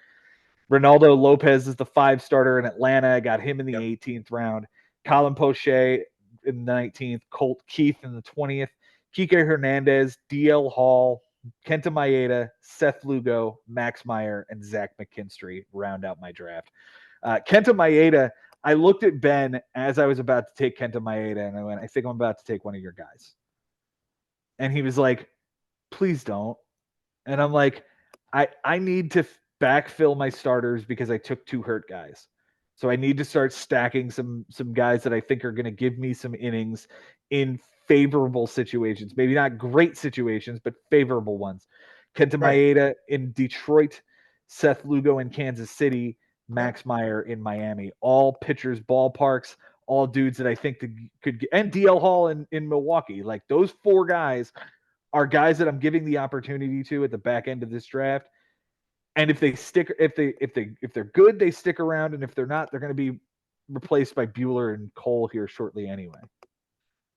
Ronaldo Lopez is the 5 starter in Atlanta. I got him in the Yep. 18th round. Colin Poche in the 19th. Colt Keith in the 20th. Kike Hernandez, DL Hall, Kenta Maeda, Seth Lugo, Max Meyer, and Zach McKinstry round out my draft. Kenta Maeda, I looked at Ben as I was about to take Kenta Maeda, and I went, I think I'm about to take one of your guys. And he was like, please don't. And I'm like, I need to backfill my starters because I took 2 hurt guys. So I need to start stacking some guys that I think are going to give me some innings in favorable situations. Maybe not great situations, but favorable ones. Kenta Right. Maeda in Detroit, Seth Lugo in Kansas City, Yeah. Max Meyer in Miami. All pitchers, ballparks, all dudes that I think could get, and DL Hall in Milwaukee. Like those 4 guys are guys that I'm giving the opportunity to at the back end of this draft. And if they're good, they stick around, and if they're not, they're going to be replaced by Bueller and Cole here shortly anyway.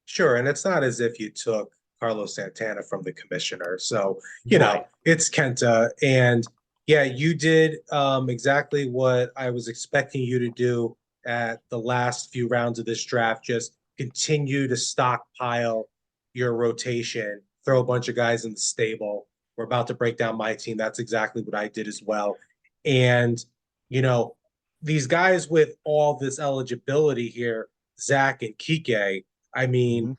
Sure. And it's not as if you took Carlos Santana from the commissioner. So, Right. it's Kenta. And yeah, you did exactly what I was expecting you to do at the last few rounds of this draft. Just continue to stockpile your rotation, throw a bunch of guys in the stable. We're about to break down my team. That's exactly what I did as well. And, you know, these guys with all this eligibility here, Zach and Kike, I mean, Mm-hmm.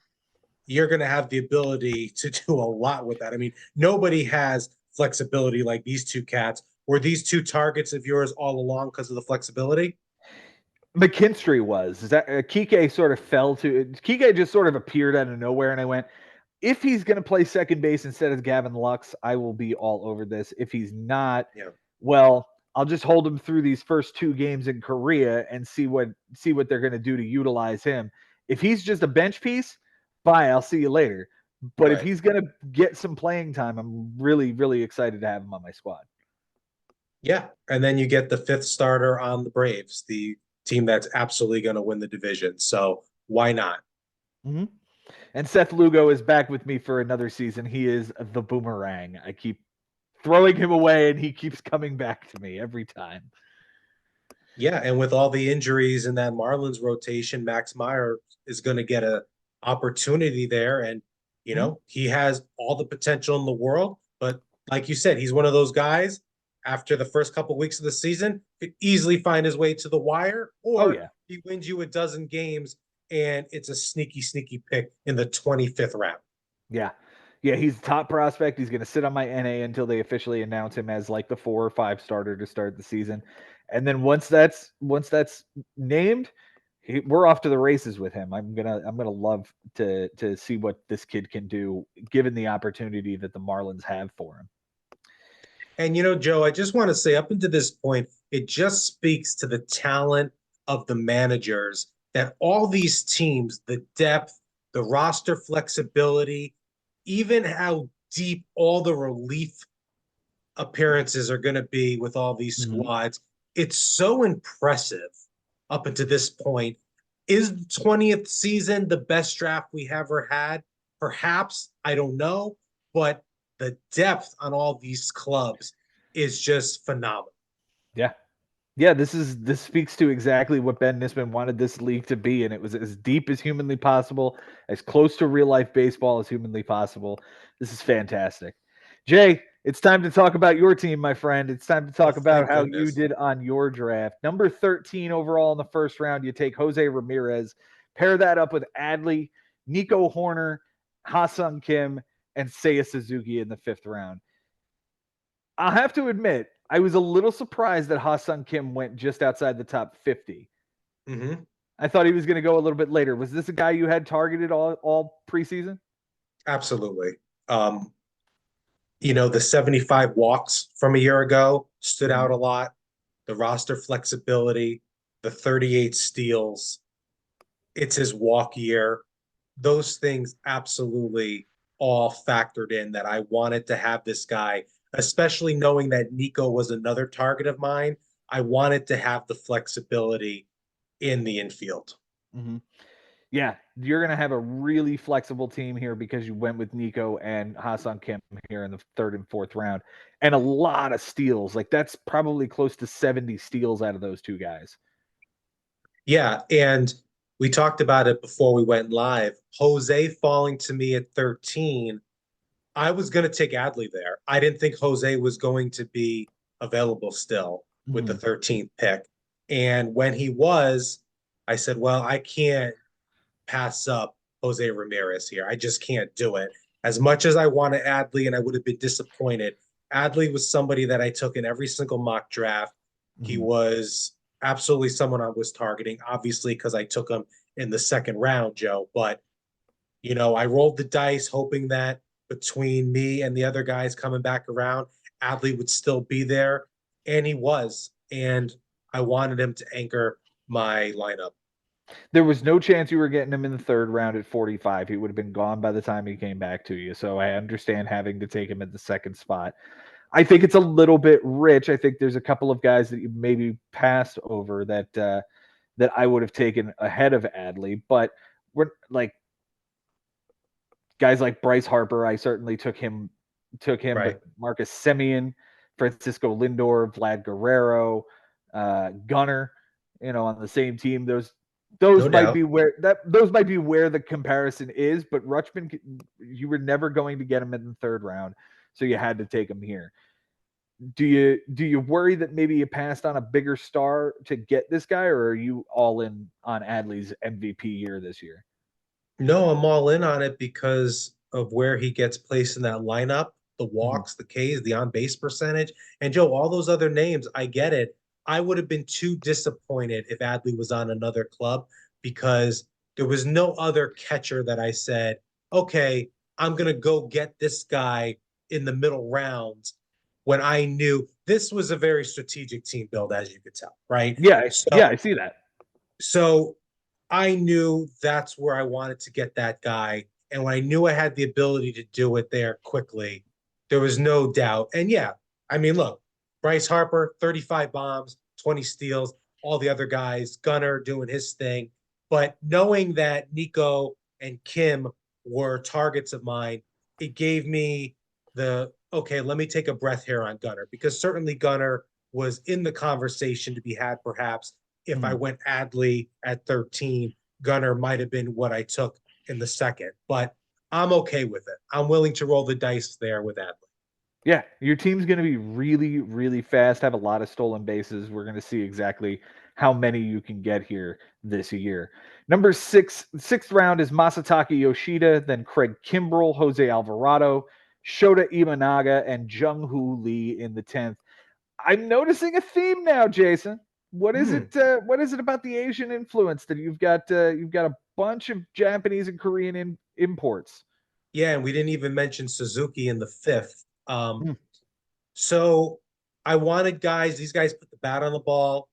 you're going to have the ability to do a lot with that. I mean, nobody has flexibility like these two cats. Were these two targets of yours all along because of the flexibility? McKinstry was. Is that Kike sort of fell to Kike just sort of appeared out of nowhere, and I went, if he's going to play second base instead of Gavin Lux, I will be all over this. If he's not, Yeah. well, I'll just hold him through these first 2 games in Korea and see what they're going to do to utilize him. If he's just a bench piece, bye, I'll see you later. But if Right. he's going to get some playing time, I'm really, really excited to have him on my squad. Yeah. And then you get the fifth starter on the Braves, the team that's absolutely going to win the division. So why not? Mm-hmm. And Seth Lugo is back with me for another season. He is the boomerang. I keep throwing him away, and he keeps coming back to me every time. Yeah. And with all the injuries in that Marlins rotation, Max Meyer is going to get a opportunity there. And, Mm-hmm. he has all the potential in the world. But like you said, he's one of those guys after the first couple of weeks of the season could easily find his way to the wire, Oh or yeah, he wins you a dozen games and it's a sneaky, sneaky pick in the 25th round. yeah, yeah. He's the top prospect. He's going to sit on my NA until they officially announce him as like the 4 or 5 starter to start the season, and then once that's named, we're off to the races with him. I'm gonna love to see what this kid can do given the opportunity that the Marlins have for him. And Joe, I just want to say up until this point, it just speaks to the talent of the managers that all these teams, the depth, the roster flexibility, even how deep all the relief appearances are going to be with all these Mm-hmm. squads. It's so impressive up until this point. Is the 20th season the best draft we ever had? Perhaps, I don't know, but the depth on all these clubs is just phenomenal. Yeah. Yeah, this speaks to exactly what Ben Nisman wanted this league to be, and it was as deep as humanly possible, as close to real life baseball as humanly possible. This is fantastic. Jay, it's time to talk about your team, my friend. It's time to Oh, talk about thank how you goodness. did on your draft. Number 13 overall in the first round, you take Jose Ramirez, pair that up with Adley, Nico Horner, Ha-Sung Kim, and Seiya Suzuki in the fifth round. I'll have to admit, I was a little surprised that Ha-Sung Kim went just outside the top 50. Hmm. I thought he was going to go a little bit later. Was this a guy you had targeted all preseason? Absolutely. Um, the 75 walks from a year ago stood Mm-hmm. out a lot. The roster flexibility, the 38 steals, it's his walk year. Those things absolutely all factored in that I wanted to have this guy, especially knowing that Nico was another target of mine. I wanted to have the flexibility in the infield. Mm-hmm. Yeah, you're going to have a really flexible team here because you went with Nico and Ha-Sung Kim here in the third and fourth round, and a lot of steals. Like that's probably close to 70 steals out of those two guys. Yeah, and we talked about it before we went live. Jose falling to me at 13. I was going to take Adley there. I didn't think Jose was going to be available still with the Mm-hmm. 13th pick. And when he was, I said, well, I can't pass up Jose Ramirez here. I just can't do it. As much as I wanted Adley and I would have been disappointed, Adley was somebody that I took in every single mock draft. He Mm-hmm. was absolutely someone I was targeting, obviously, because I took him in the second round, Joe. But, I rolled the dice hoping that between me and the other guys coming back around, Adley would still be there. And he was. And I wanted him to anchor my lineup. There was no chance you were getting him in the third round at 45. He would have been gone by the time he came back to you. So I understand having to take him at the second spot. I think it's a little bit rich. I think there's a couple of guys that you maybe passed over that I would have taken ahead of Adley, but we're like guys like Bryce Harper. I certainly took him, Right. but Marcus Semien, Francisco Lindor, Vlad Guerrero, Gunner, on the same team. Those No those might doubt. be where the comparison is. But Rutschman, you were never going to get him in the third round, so you had to take him here. Do you worry that maybe you passed on a bigger star to get this guy, or are you all in on Adley's MVP year this year? No, I'm all in on it because of where he gets placed in that lineup, the Mhm. walks, the Ks, the on base percentage. And Joe, all those other names, I get it. I would have been too disappointed if Adley was on another club because there was no other catcher that I said, okay, I'm going to go get this guy in the middle rounds when I knew this was a very strategic team build, as you could tell, right? Yeah, yeah, I So see that. so I knew that's where I wanted to get that guy. And when I knew I had the ability to do it there quickly, there was no doubt. And yeah, I mean, look, Bryce Harper, 35 bombs, 20 steals, all the other guys, Gunner doing his thing. But knowing that Nico and Kim were targets of mine, it gave me okay, let me take a breath here on Gunner because certainly Gunner was in the conversation to be had perhaps if I Mhm. went Adley at 13, Gunner might have been what I took in the second, but I'm okay with it. I'm willing to roll the dice there with Adley. Yeah, your team's going to be really, really fast. Have a lot of stolen bases. We're going to see exactly how many you can get here this year. Number sixth round is Masataka Yoshida, then Craig Kimbrell, Jose Alvarado, Shota Imanaga, and Jung Hoo Lee in the 10th. I'm noticing a theme now, Jason. What is Hmm. it? What is it about the Asian influence that you've got a bunch of Japanese and Korean imports? Yeah, and we didn't even mention Suzuki in the fifth. Hmm. So I wanted guys, these guys put the bat on the ball.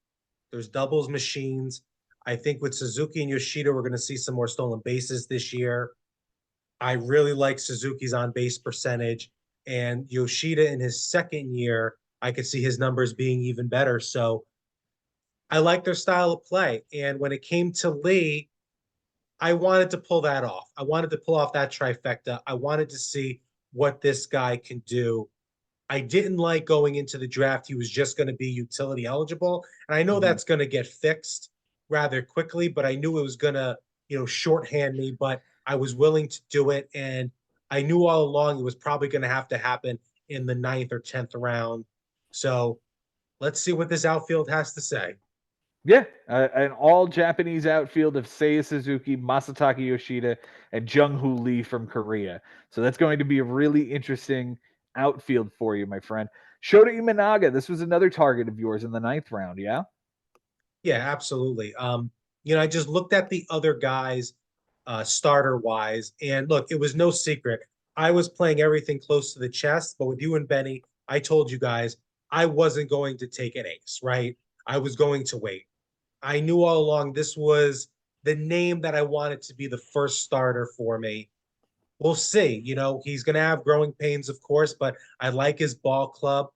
There's doubles machines. I think with Suzuki and Yoshida, we're going to see some more stolen bases this year. I really like Suzuki's on base percentage. And Yoshida in his second year, I could see his numbers being even better. So I like their style of play. And when it came to Lee, I wanted to pull that off. I wanted to pull off that trifecta. I wanted to see what this guy can do. I didn't like going into the draft. He was just going to be utility eligible. And I know Mhm. that's going to get fixed rather quickly, but I knew it was going to, shorthand me, but I was willing to do it. And I knew all along it was probably going to have to happen in the ninth or 10th round. So let's see what this outfield has to say. Yeah, an all Japanese outfield of Seiya Suzuki, Masataka Yoshida, and Jung Hoo Lee from Korea. So that's going to be a really interesting outfield for you, my friend. Shota Imanaga, this was another target of yours in the ninth round, yeah? Yeah, absolutely. I just looked at the other guys, starter wise, and look, it was no secret. I was playing everything close to the chest, but with you and Benny, I told you guys I wasn't going to take an ace, right? I was going to wait. I knew all along this was the name that I wanted to be the first starter for me. We'll see. He's going to have growing pains, of course, but I like his ball club.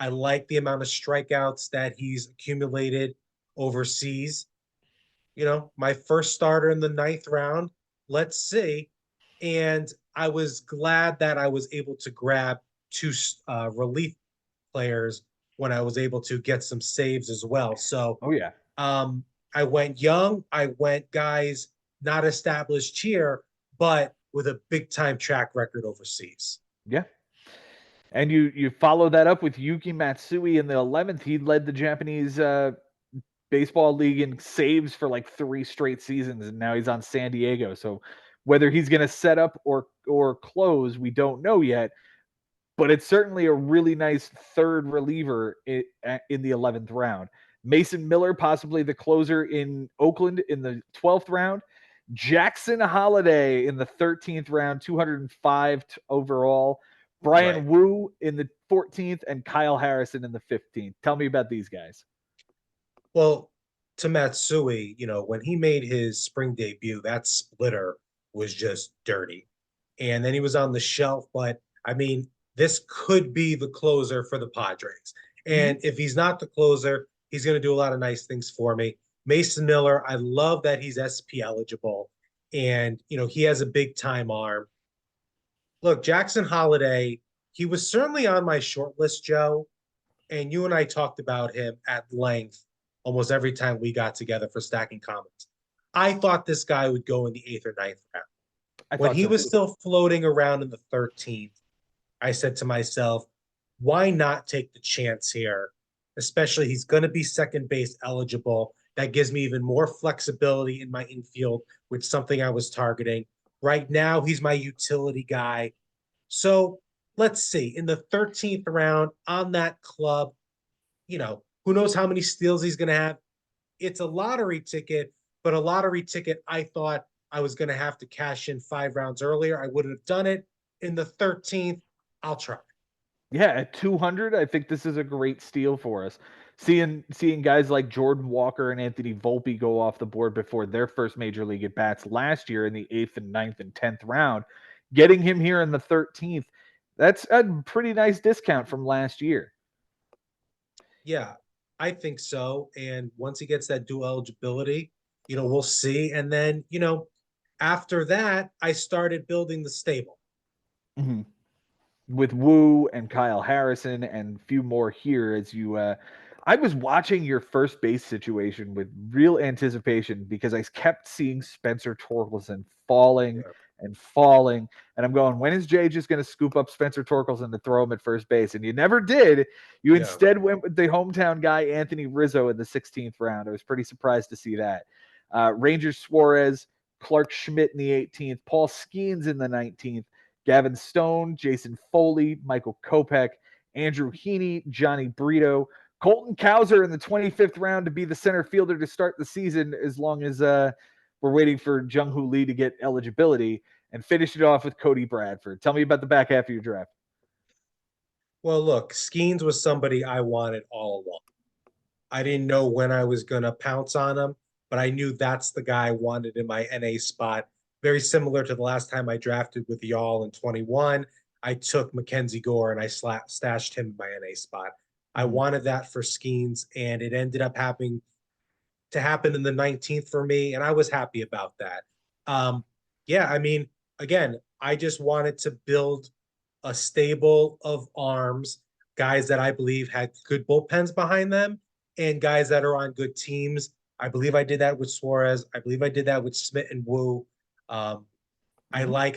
I like the amount of strikeouts that he's accumulated overseas. My first starter in the ninth round. Let's see. And I was glad that I was able to grab two relief players when I was able to get some saves as well. So Oh, yeah. um, I went young. I went guys not established here, but with a big time track record overseas. Yeah. And you follow that up with Yuki Matsui in the 11th. He led the Japanese baseball league in saves for like 3 straight seasons, and now he's on San Diego. So whether he's going to set up or close, we don't know yet. But it's certainly a really nice third reliever in the 11th round. Mason Miller, possibly the closer in Oakland in the 12th round. Jackson Holiday in the 13th round, 205 overall. Right. Brian Wu in the 14th, and Kyle Harrison in the 15th. Tell me about these guys. Well, to Matsui, when he made his spring debut, that splitter was just dirty. And then he was on the shelf, but I mean, this could be the closer for the Padres. Mm-hmm. And if he's not the closer, he's going to do a lot of nice things for me. Mason Miller, I love that he's SP eligible and, he has a big time arm. Look, Jackson Holiday, he was certainly on my short list, Joe, and you and I talked about him at length almost every time we got together for stacking comments. I thought this guy would go in the eighth or ninth round. I When thought he so was too. still floating around in the 13th, I said to myself, why not take the chance here? Especially he's going to be second base eligible. That gives me even more flexibility in my infield, which is something I was targeting. Right now, he's my utility guy. So let's see. In the 13th round on that club, who knows how many steals he's going to have. It's a lottery ticket, but a lottery ticket I thought I was going to have to cash in 5 rounds earlier. I wouldn't have done it. In the 13th, I'll try. Yeah, at 200, I think this is a great steal for us. Seeing guys like Jordan Walker and Anthony Volpe go off the board before their first major league at bats last year in the 8th and ninth and 10th round, getting him here in the 13th, that's a pretty nice discount from last year. Yeah, I think so. And once he gets that dual eligibility, we'll see. And then, after that, I started building the stable. Mhm. With Wu and Kyle Harrison and a few more here as you I was watching your first base situation with real anticipation because I kept seeing Spencer Torkelson falling Yeah. and falling, and I'm going, when is Jay just going to scoop up Spencer Torkelson to throw him at first base? And you never did. You Yeah. instead went with the hometown guy Anthony Rizzo in the 16th round. I was pretty surprised to see that. Ranger Suarez, Clark Schmidt in the 18th, Paul Skeens in the 19th, Gavin Stone, Jason Foley, Michael Kopech, Andrew Heaney, Johnny Brito, Colton Cowser in the 25th round to be the center fielder to start the season as long as we're waiting for Jung Hoo Lee to get eligibility, and finish it off with Cody Bradford. Tell me about the back half of your draft. Well, look, Skeens was somebody I wanted all along. I didn't know when I was going to pounce on him, but I knew that's the guy I wanted in my NA spot. Very similar to the last time I drafted with y'all in 21. I took Mackenzie Gore and I stashed him in my NA spot. I Mhm. wanted that for Skeens, and it ended up happening to happen in the 19th for me, and I was happy about that. Um, yeah, I mean, again, I just wanted to build a stable of arms. guys that I believe had good bullpens behind them, and guys that are on good teams. I believe I did that with Suarez. I believe I did that with Smith and Wu. Um, I Mhm. like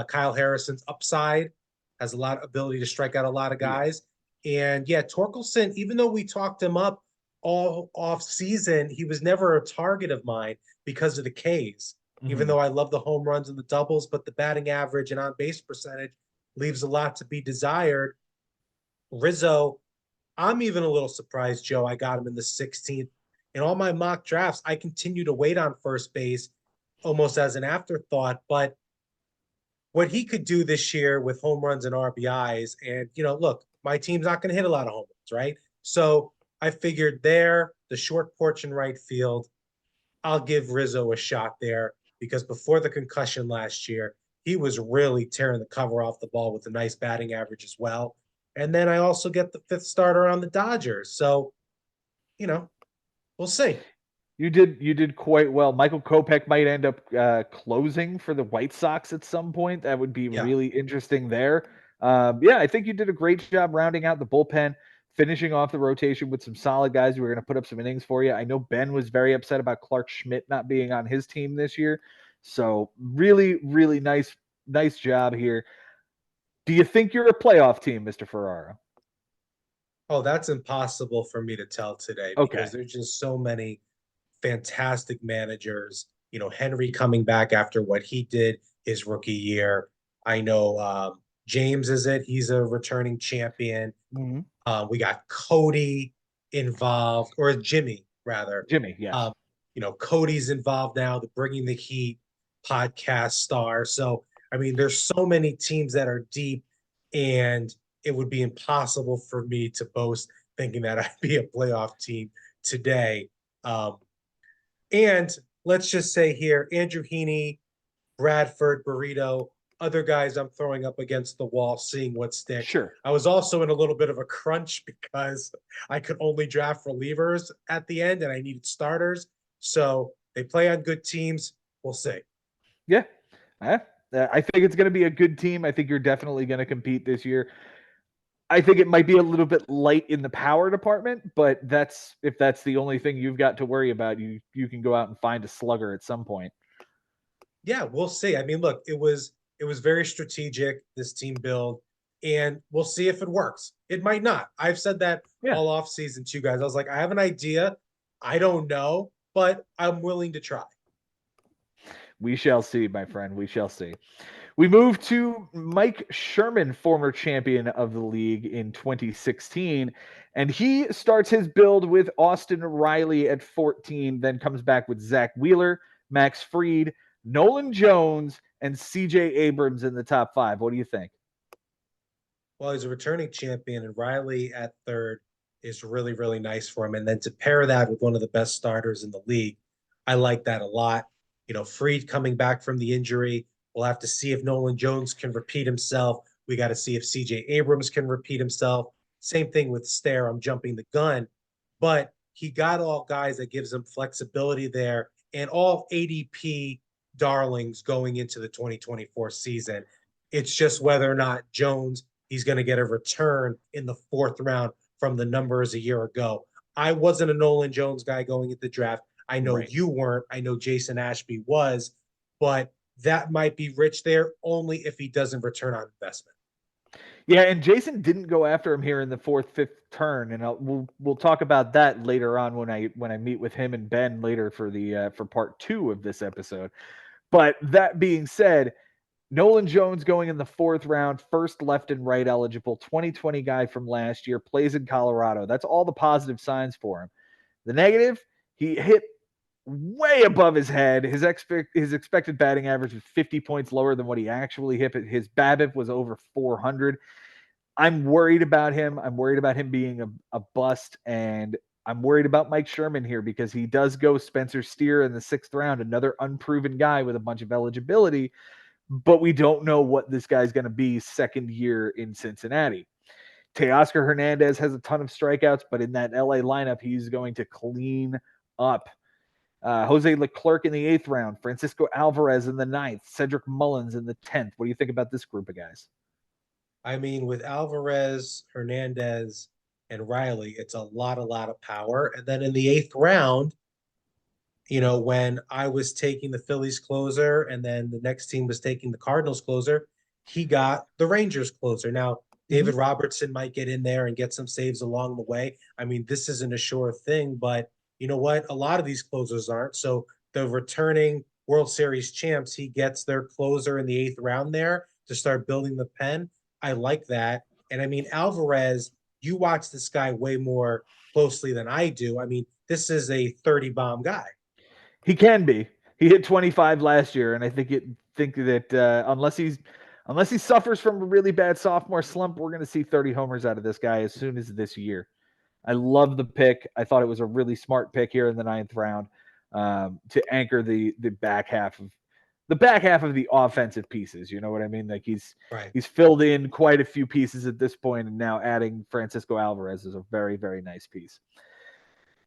Kyle Harrison's upside, has a lot of ability to strike out a lot of Yeah. guys. And yeah, Torkelson, even though we talked him up all off season, he was never a target of mine because of the Ks. Even Mhm. though I love the home runs and the doubles, but the batting average and on base percentage leaves a lot to be desired. Rizzo, I'm even a little surprised, Joe. I got him in the 16th. In all my mock drafts, I continue to wait on first base almost as an afterthought, but what he could do this year with home runs and RBIs. And, look, my team's not going to hit a lot of home runs, right? So I figured there, the short porch in right field, I'll give Rizzo a shot there because before the concussion last year, he was really tearing the cover off the ball with a nice batting average as well. And then I also get the fifth starter on the Dodgers. So, you know, we'll see. You did quite well. Michael Kopech might end up closing for the White Sox at some point. That would be Yeah. really interesting there. Yeah, I think you did a great job rounding out the bullpen, finishing off the rotation with some solid guys who are going to put up some innings for you. I know Ben was very upset about Clark Schmidt not being on his team this year. So really, really nice job here. Do you think you're a playoff team, Mr. Ferraro? Oh, that's impossible for me to tell today because Okay. there's just so many fantastic managers. Henry coming back after what he did his rookie year. I know James is it. He's a returning champion. Hmm. We got Cody involved, or Jimmy rather. Jimmy, yes. Um, Cody's involved now. The Bringing the Heat podcast star. So I mean, there's so many teams that are deep, and it would be impossible for me to boast thinking that I'd be a playoff team today. Um, and let's just say here, Andrew Heaney, Bradford, Burrito, other guys I'm throwing up against the wall, seeing what sticks. Sure. I was also in a little bit of a crunch because I could only draft relievers at the end and I needed starters. So they play on good teams. We'll see. Yeah. Eh, I think it's going to be a good team. I think you're definitely going to compete this year. I think it might be a little bit light in the power department, but if that's the only thing you've got to worry about, you can go out and find a slugger at some point. Yeah, we'll see. I mean, look, it was very strategic, this team build, and we'll see if it works. It might not. I've said that Yeah, all off season too, guys. I was like, I have an idea. I don't know, but I'm willing to try. we shall see, my friend. We shall see. We move to Mike Sherman, former champion of the league in 2016, and he starts his build with Austin Riley at 14, then comes back with Zach Wheeler, Max Fried, Nolan Jones, and CJ Abrams in the top five. What do you think? Well, he's a returning champion, and Riley at third is really, really nice for him. And then to pair that with one of the best starters in the league, I like that a lot. Freed coming back from the injury. We'll have to see if Nolan Jones can repeat himself. We got to see if CJ Abrams can repeat himself. Same thing with Stair. I'm jumping the gun, but he got all guys that gives him flexibility there and all ADP darlings going into the 2024 season. It's just whether or not Jones he's going to get a return in the fourth round from the numbers a year ago. I wasn't a Nolan Jones guy going into the draft. I know Right. you weren't. I know Jason Ashby was, but that might be rich there only if he doesn't return on investment. Yeah, and Jason didn't go after him here in the fourth, fifth turn, and we'll talk about that later on when I meet with him and Ben later for the for part two of this episode. But that being said, Nolan Jones going in the fourth round, first left and right eligible, 2020 guy from last year, plays in Colorado. That's all the positive signs for him. The negative, he hit way above his head. His expected batting average was 50 points lower than what he actually hit. His BABIP was over 400. I'm worried about him. I'm worried about him being a bust, and I'm worried about Mike Sherman here because he does go Spencer Steer in the sixth round, another unproven guy with a bunch of eligibility, but we don't know what this guy's going to be second year in Cincinnati. Teoscar Hernandez has a ton of strikeouts, but in that LA lineup, he's going to clean up. Jose Leclerc in the eighth round, Francisco Alvarez in the ninth, Cedric Mullins in the 10th. What do you think about this group of guys? I mean, with Alvarez, Hernandez, and Riley, it's a lot of power. And then in the eighth round, when I was taking the Phillies closer and then the next team was taking the Cardinals closer, he got the Rangers closer. Now, David Mhm. Robertson might get in there and get some saves along the way. I mean, this isn't a sure thing, but you know what? A lot of these closers aren't. So the returning World Series champs, he gets their closer in the eighth round there to start building the pen. I like that. And I mean, Alvarez, you watch this guy way more closely than I do. I mean, this is a 30 bomb guy. He can be. He hit 25 last year, and I think that unless he suffers from a really bad sophomore slump, we're going to see 30 homers out of this guy as soon as this year. I love the pick. I thought it was a really smart pick here in the ninth round to anchor the back half of the offensive pieces. You know what I mean? Like Right. he's filled in quite a few pieces at this point, and now adding Francisco Alvarez is a very very nice piece.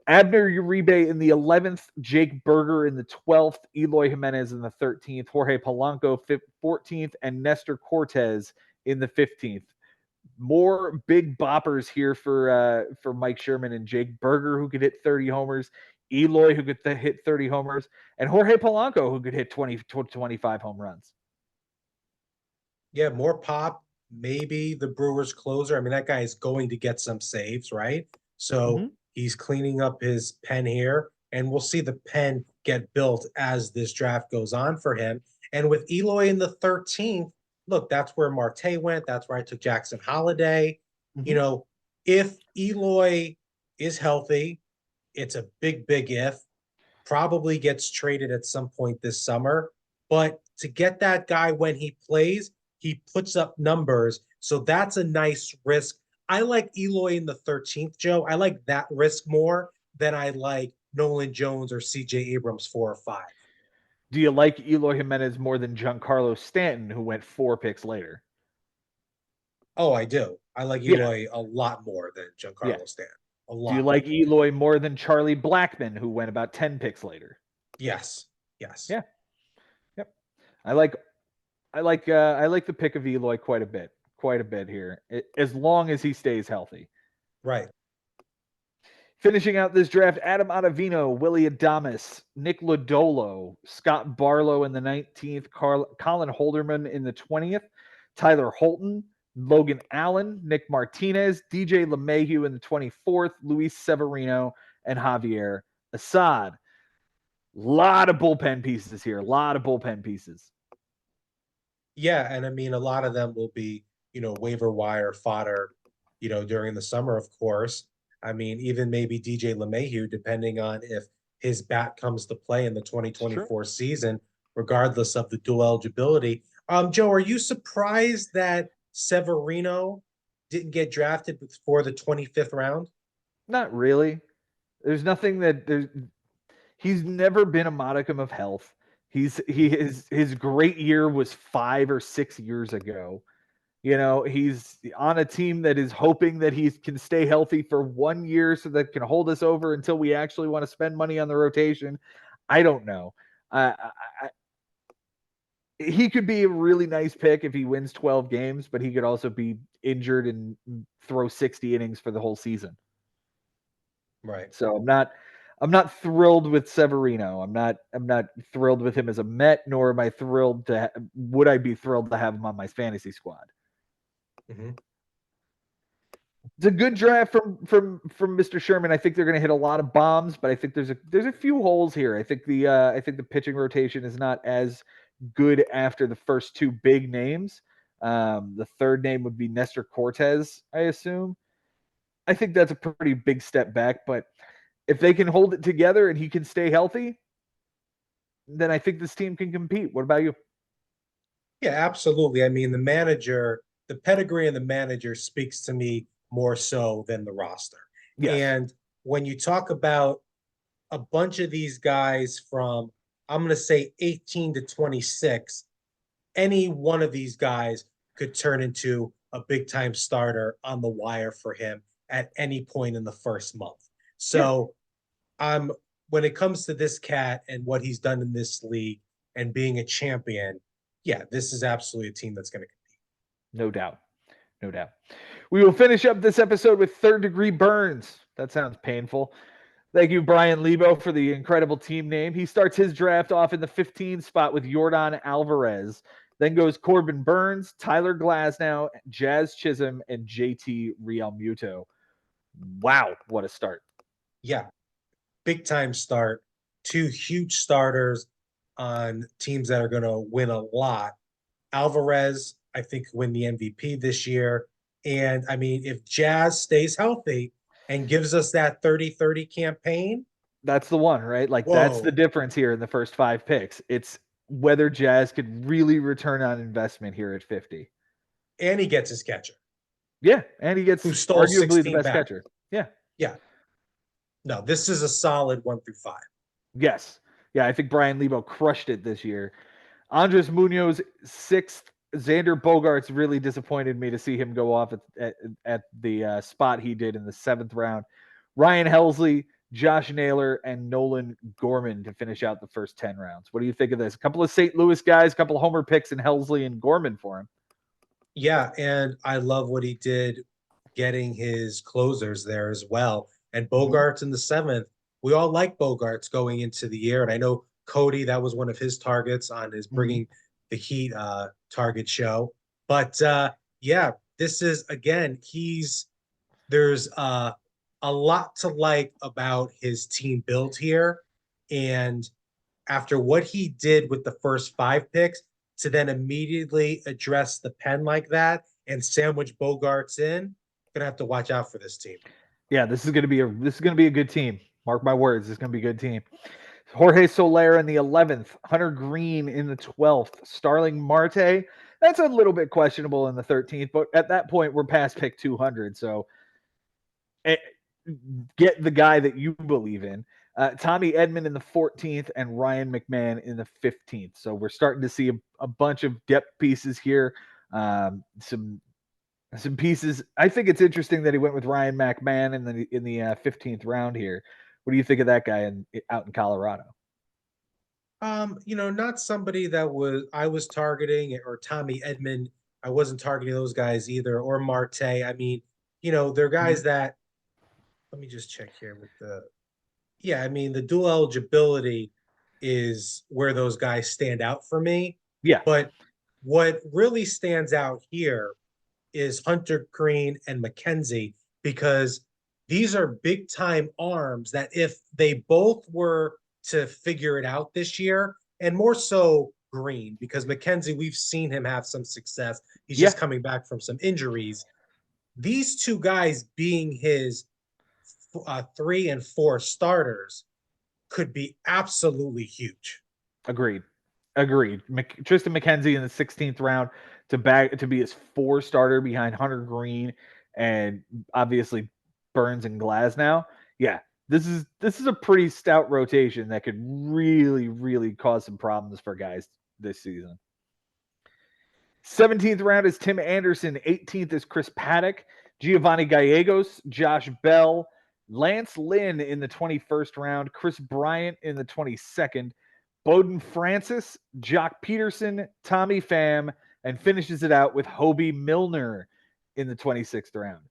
Abner Uribe in the 11th, Jake Berger in the 12th, Eloy Jimenez in the 13th, Jorge Polanco 14th, and Nestor Cortez in the 15th. More big boppers here for Mike Sherman and Jake Berger, who could hit 30 homers, Eloy, who could hit 30 homers, and Jorge Polanco, who could hit 25 home runs. Yeah, more pop. Maybe the Brewers closer. I mean, that guy is going to get some saves, right? So Mm-hmm. he's cleaning up his pen here, and we'll see the pen get built as this draft goes on for him. And with Eloy in the 13th, look, that's where Marte went. That's where I took Jackson Holiday. You Mm-hmm. know, if Eloy is healthy, it's a big if. Probably gets traded at some point this summer. But to get that guy when he plays, he puts up numbers. So that's a nice risk. I like Eloy in the 13th, Joe. I like that risk more than I like Nolan Jones or CJ Abrams 4 or 5. Do you like Eloy Jimenez more than Giancarlo Stanton, who went 4 picks later? Oh, I do. I like Yeah, Eloy a lot more than yeah. Giancarlo Stanton. A Do you lot more. like Eloy more than Charlie Blackmon, who went about 10 picks later? Yes. Yes. Yeah. Yep. I like I like the pick of Eloy quite a bit here, as long as he stays healthy. Right. Finishing out this draft, Adam Ottavino, Willie Adames, Nick Lodolo, Scott Barlow in the 19th, Colin Holderman in the 20th, Tyler Holton, Logan Allen, Nick Martinez, DJ LeMahieu in the 24th, Luis Severino, and Javier Assad. Lot of bullpen pieces here. A lot of bullpen pieces. Yeah, and I mean a lot of them will be, waiver wire fodder, during the summer, of course. I mean, even maybe DJ LeMahieu, depending on if his bat comes to play in the It's true. 2024 season, regardless of the dual eligibility. Joe, are you surprised that Severino didn't get drafted before the 25th round? Not really. There's nothing that there's. He's never been a modicum of health. His great year was 5 or 6 years ago. He's on a team that is hoping that he can stay healthy for 1 year so that can hold us over until we actually want to spend money on the rotation. I don't know. He could be a really nice pick if he wins 12 games, but he could also be injured and throw 60 innings for the whole season. Right. So I'm not thrilled with Severino. I'm not thrilled with him as a Met, nor am I thrilled to would I be thrilled to have him on my fantasy squad. Mm-hmm. It's a good draft from Mr. Sherman. I think they're going to hit a lot of bombs, but I think there's a few holes here. I think the pitching rotation is not as good after the first two big names. The third name would be Nestor Cortez, I assume. I think that's a pretty big step back, but if they can hold it together and he can stay healthy, then I think this team can compete. What about you? Yeah, absolutely. I mean, the pedigree and the manager speaks to me more so than the roster. Yes. And when you talk about a bunch of these guys from, I'm going to say 18 to 26, any one of these guys could turn into a big time starter on the wire for him at any point in the first month. Yeah. So I'm when it comes to this cat and what he's done in this league and being a champion, yeah, this is absolutely a team that's going to. No doubt. No doubt. We will finish up this episode with third degree burns. That sounds painful. Thank you, Brian Lebo, for the incredible team name. He starts his draft off in the 15 spot with Jordan Alvarez. Then goes Corbin Burns, Tyler Glasnow, Jazz Chisholm, and JT Realmuto. Wow, what a start. Yeah, big time start. Two huge starters on teams that are going to win a lot. Alvarez, I think, win the MVP this year. And I mean, if Jazz stays healthy and gives us that 30-30 campaign, That's the one, right? Like, that's the whoa. difference here in the first 5 picks. It's whether Jazz could really return on investment here at 50. And he gets his catcher, Yeah, and he who gets stole arguably the 16 best back. catcher. Yeah. Yeah. No, this is a solid 1 through 5. Yes. Yeah, I think Brian Lebo crushed it this year. Andres Munoz, sixth. Xander Bogaerts really disappointed me to see him go off at the spot he did in the 7th round. Ryan Helsley, Josh Naylor, and Nolan Gorman to finish out the first 10 rounds. What do you think of this? A couple of St. Louis guys, a couple of homer picks, and Helsley and Gorman for him. Yeah, and I love what he did getting his closers there as well. And Bogarts in the 7th. We all like Bogarts going into the year. And I know Cody, that was one of his targets on his Mm-hmm. Bringing the Heat target show. But yeah, this is, again, there's a lot to like about his team build here. And after what he did with the first 5 picks, to then immediately address the pen like that and sandwich Bogarts in, gonna have to watch out for this team. Yeah, this is gonna be a good team. Mark my words, this is gonna be a good team. Jorge Soler in the 11th, Hunter Green in the 12th, Starling Marte. That's a little bit questionable in the 13th, but at that point we're past pick 200, so get the guy that you believe in. Tommy Edman in the 14th and Ryan McMahon in the 15th. So we're starting to see a bunch of depth pieces here. Some pieces. I think it's interesting that he went with Ryan McMahon in the 15th round here. What do you think of that guy out in Colorado? Not somebody that I was targeting, or Tommy Edmond. I wasn't targeting those guys either, or Marte. I mean, they're guys that, let me just check here with yeah, I mean, the dual eligibility is where those guys stand out for me. Yeah, But what really stands out here is Hunter Green and McKenzie, because these are big time arms that if they both were to figure it out this year, and more so Green, because McKenzie, we've seen him have some success. He's yeah, just coming back from some injuries. These two guys being his 3 and 4 starters could be absolutely huge. agreed. Tristan McKenzie in the 16th round to be his 4 starter behind Hunter Green and obviously Burns and Glasnow. Yeah, this is a pretty stout rotation that could really cause some problems for guys this season. 17th round is Tim Anderson. 18th is Chris Paddock, Giovanni Gallegos, Josh Bell, Lance Lynn in the 21st round, Chris Bryant in the 22nd, Bowden Francis, Jock Peterson, Tommy Pham, and finishes it out with Hobie Milner in the 26th round.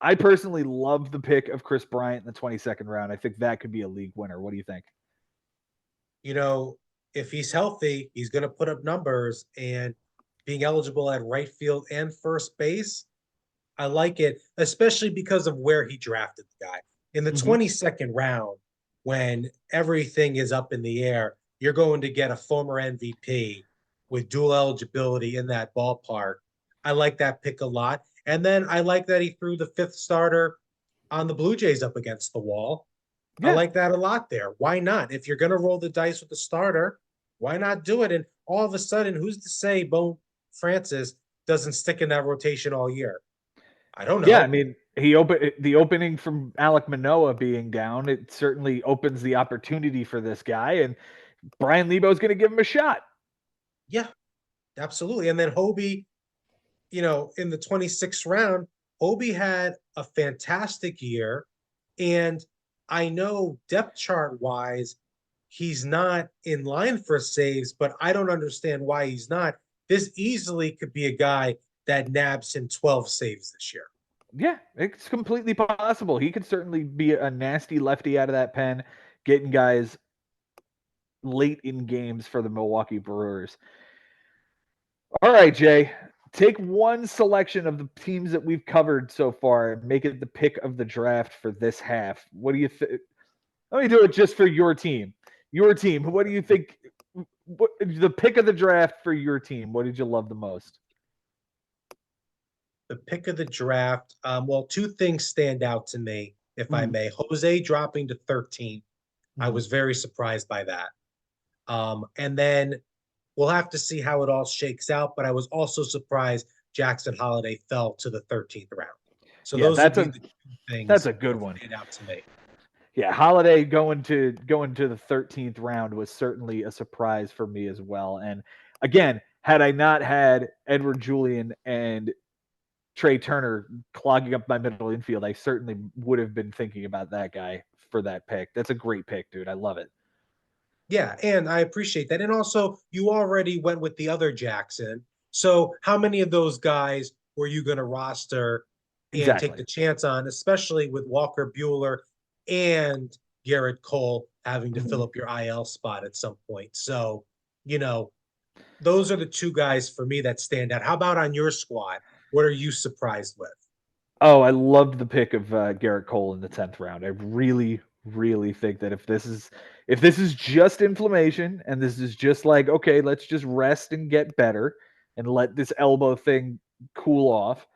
I personally love the pick of Chris Bryant in the 22nd round. I think that could be a league winner. What do you think? If he's healthy, he's going to put up numbers, and being eligible at right field and first base, I like it, especially because of where he drafted the guy. In the 22nd round, when everything is up in the air, you're going to get a former MVP with dual eligibility in that ballpark. I like that pick a lot. And then I like that he threw the 5th starter on the Blue Jays up against the wall. I Yeah. like that a lot there. Why not? If you're going to roll the dice with the starter, why not do it? And all of a sudden, who's to say Bo Francis doesn't stick in that rotation all year? I don't Yeah, I know. mean, the opening from Alek Manoah being down, it certainly opens the opportunity for this guy, and Brian Lebo is going to give him a shot. Yeah, absolutely. And then Hobie, in the 26th round, Hobie had a fantastic year. And I know depth chart wise, he's not in line for saves, but I don't understand why he's not. This easily could be a guy that nabs him 12 saves this year. Yeah, it's completely possible. He could certainly be a nasty lefty out of that pen, getting guys late in games for the Milwaukee Brewers. All right, Jay, take one selection of the teams that we've covered so far and make it the pick of the draft for this half. What do you think? Let me do it just for your team. Your team. What do you think? What, the pick of the draft for your team? What did you love the most? The pick of the draft. Well, two things stand out to me, if I Mhm. may. Jose dropping to 13. I Mhm. was very surprised by that. And then we'll have to see how it all shakes out. But I was also surprised Jackson Holiday fell to the 13th round. So Yeah, those would be the two that's things a good that one. stand out to me. Yeah, Holiday going to the 13th round was certainly a surprise for me as well. And again, had I not had Edward Julian and Trey Turner clogging up my middle infield, I certainly would have been thinking about that guy for that pick. That's a great pick, dude. I love it. Yeah, and I appreciate that. And also, you already went with the other Jackson. So, how many of those guys were you going to roster and take Exactly. the chance on, especially with Walker Bueller and Garrett Cole having to fill Mhm. up your IL spot at some point? So, you know, those are the two guys for me that stand out. How about on your squad? What are you surprised with? Oh, I loved the pick of Garrett Cole in the 10th round. I really, really think that if this is just inflammation and this is just like, okay, let's just rest and get better and let this elbow thing cool off,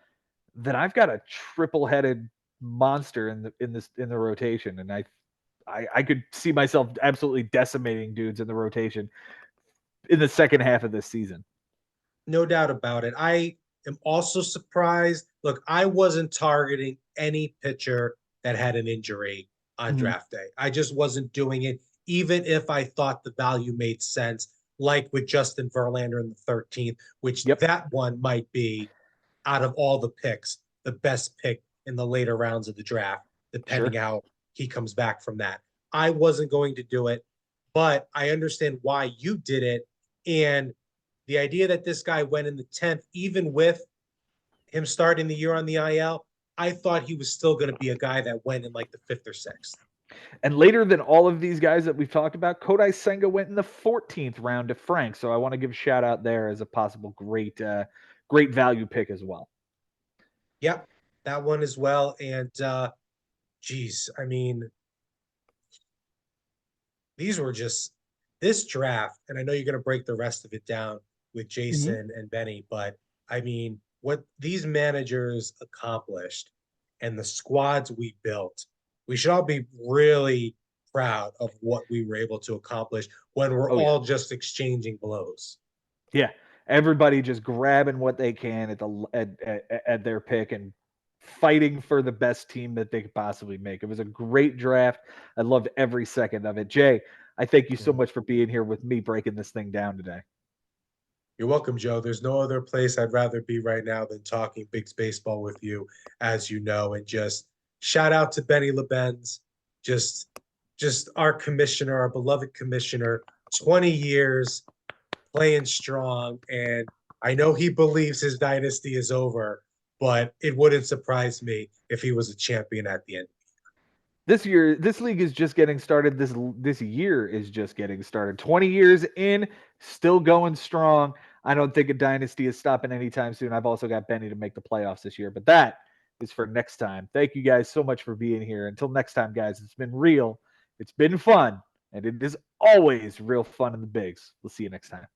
then I've got a triple-headed monster in the rotation, and I could see myself absolutely decimating dudes in the rotation in the second half of this season. No doubt about it. I am also surprised. Look, I wasn't targeting any pitcher that had an injury on Mhm. draft day. I just wasn't doing it, even if I thought the value made sense, like with Justin Verlander in the 13th, which Yep, that one might be out of all the picks, the best pick in the later rounds of the draft, depending sure. how he comes back from that. I wasn't going to do it, but I understand why you did it. And the idea that this guy went in the 10th, even with him starting the year on the IL, I thought he was still going to be a guy that went in like the fifth or sixth. And later than all of these guys that we've talked about, Kodai Senga went in the 14th round to Frank. So I want to give a shout out there as a possible great value pick as well. Yep, that one as well. And geez, I mean, these were just this draft, and I know you're going to break the rest of it down with Mhm. Jason and Benny, but I mean, what these managers accomplished and the squads we built, we should all be really proud of what we were able to accomplish when we're Oh yeah, all just exchanging blows. yeah. Everybody just grabbing what they can at their pick and fighting for the best team that they could possibly make. It was a great draft. I loved every second of it. Jay, I thank you so Mhm. much for being here with me breaking this thing down today. You're welcome, Joe. There's no other place I'd rather be right now than talking Bigs baseball with you, as you know. And just shout out to Benny LeBenz, just just our commissioner, our beloved commissioner, 20 years playing strong. And I know he believes his dynasty is over, but it wouldn't surprise me if he was a champion at the end. This league is just getting started. This year is just getting started. 20 years in, still going strong. I don't think a dynasty is stopping anytime soon. I've also got Benny to make the playoffs this year, but that is for next time. Thank you guys so much for being here. Until next time, guys, it's been real, it's been fun, and it is always real fun in the bigs. We'll see you next time.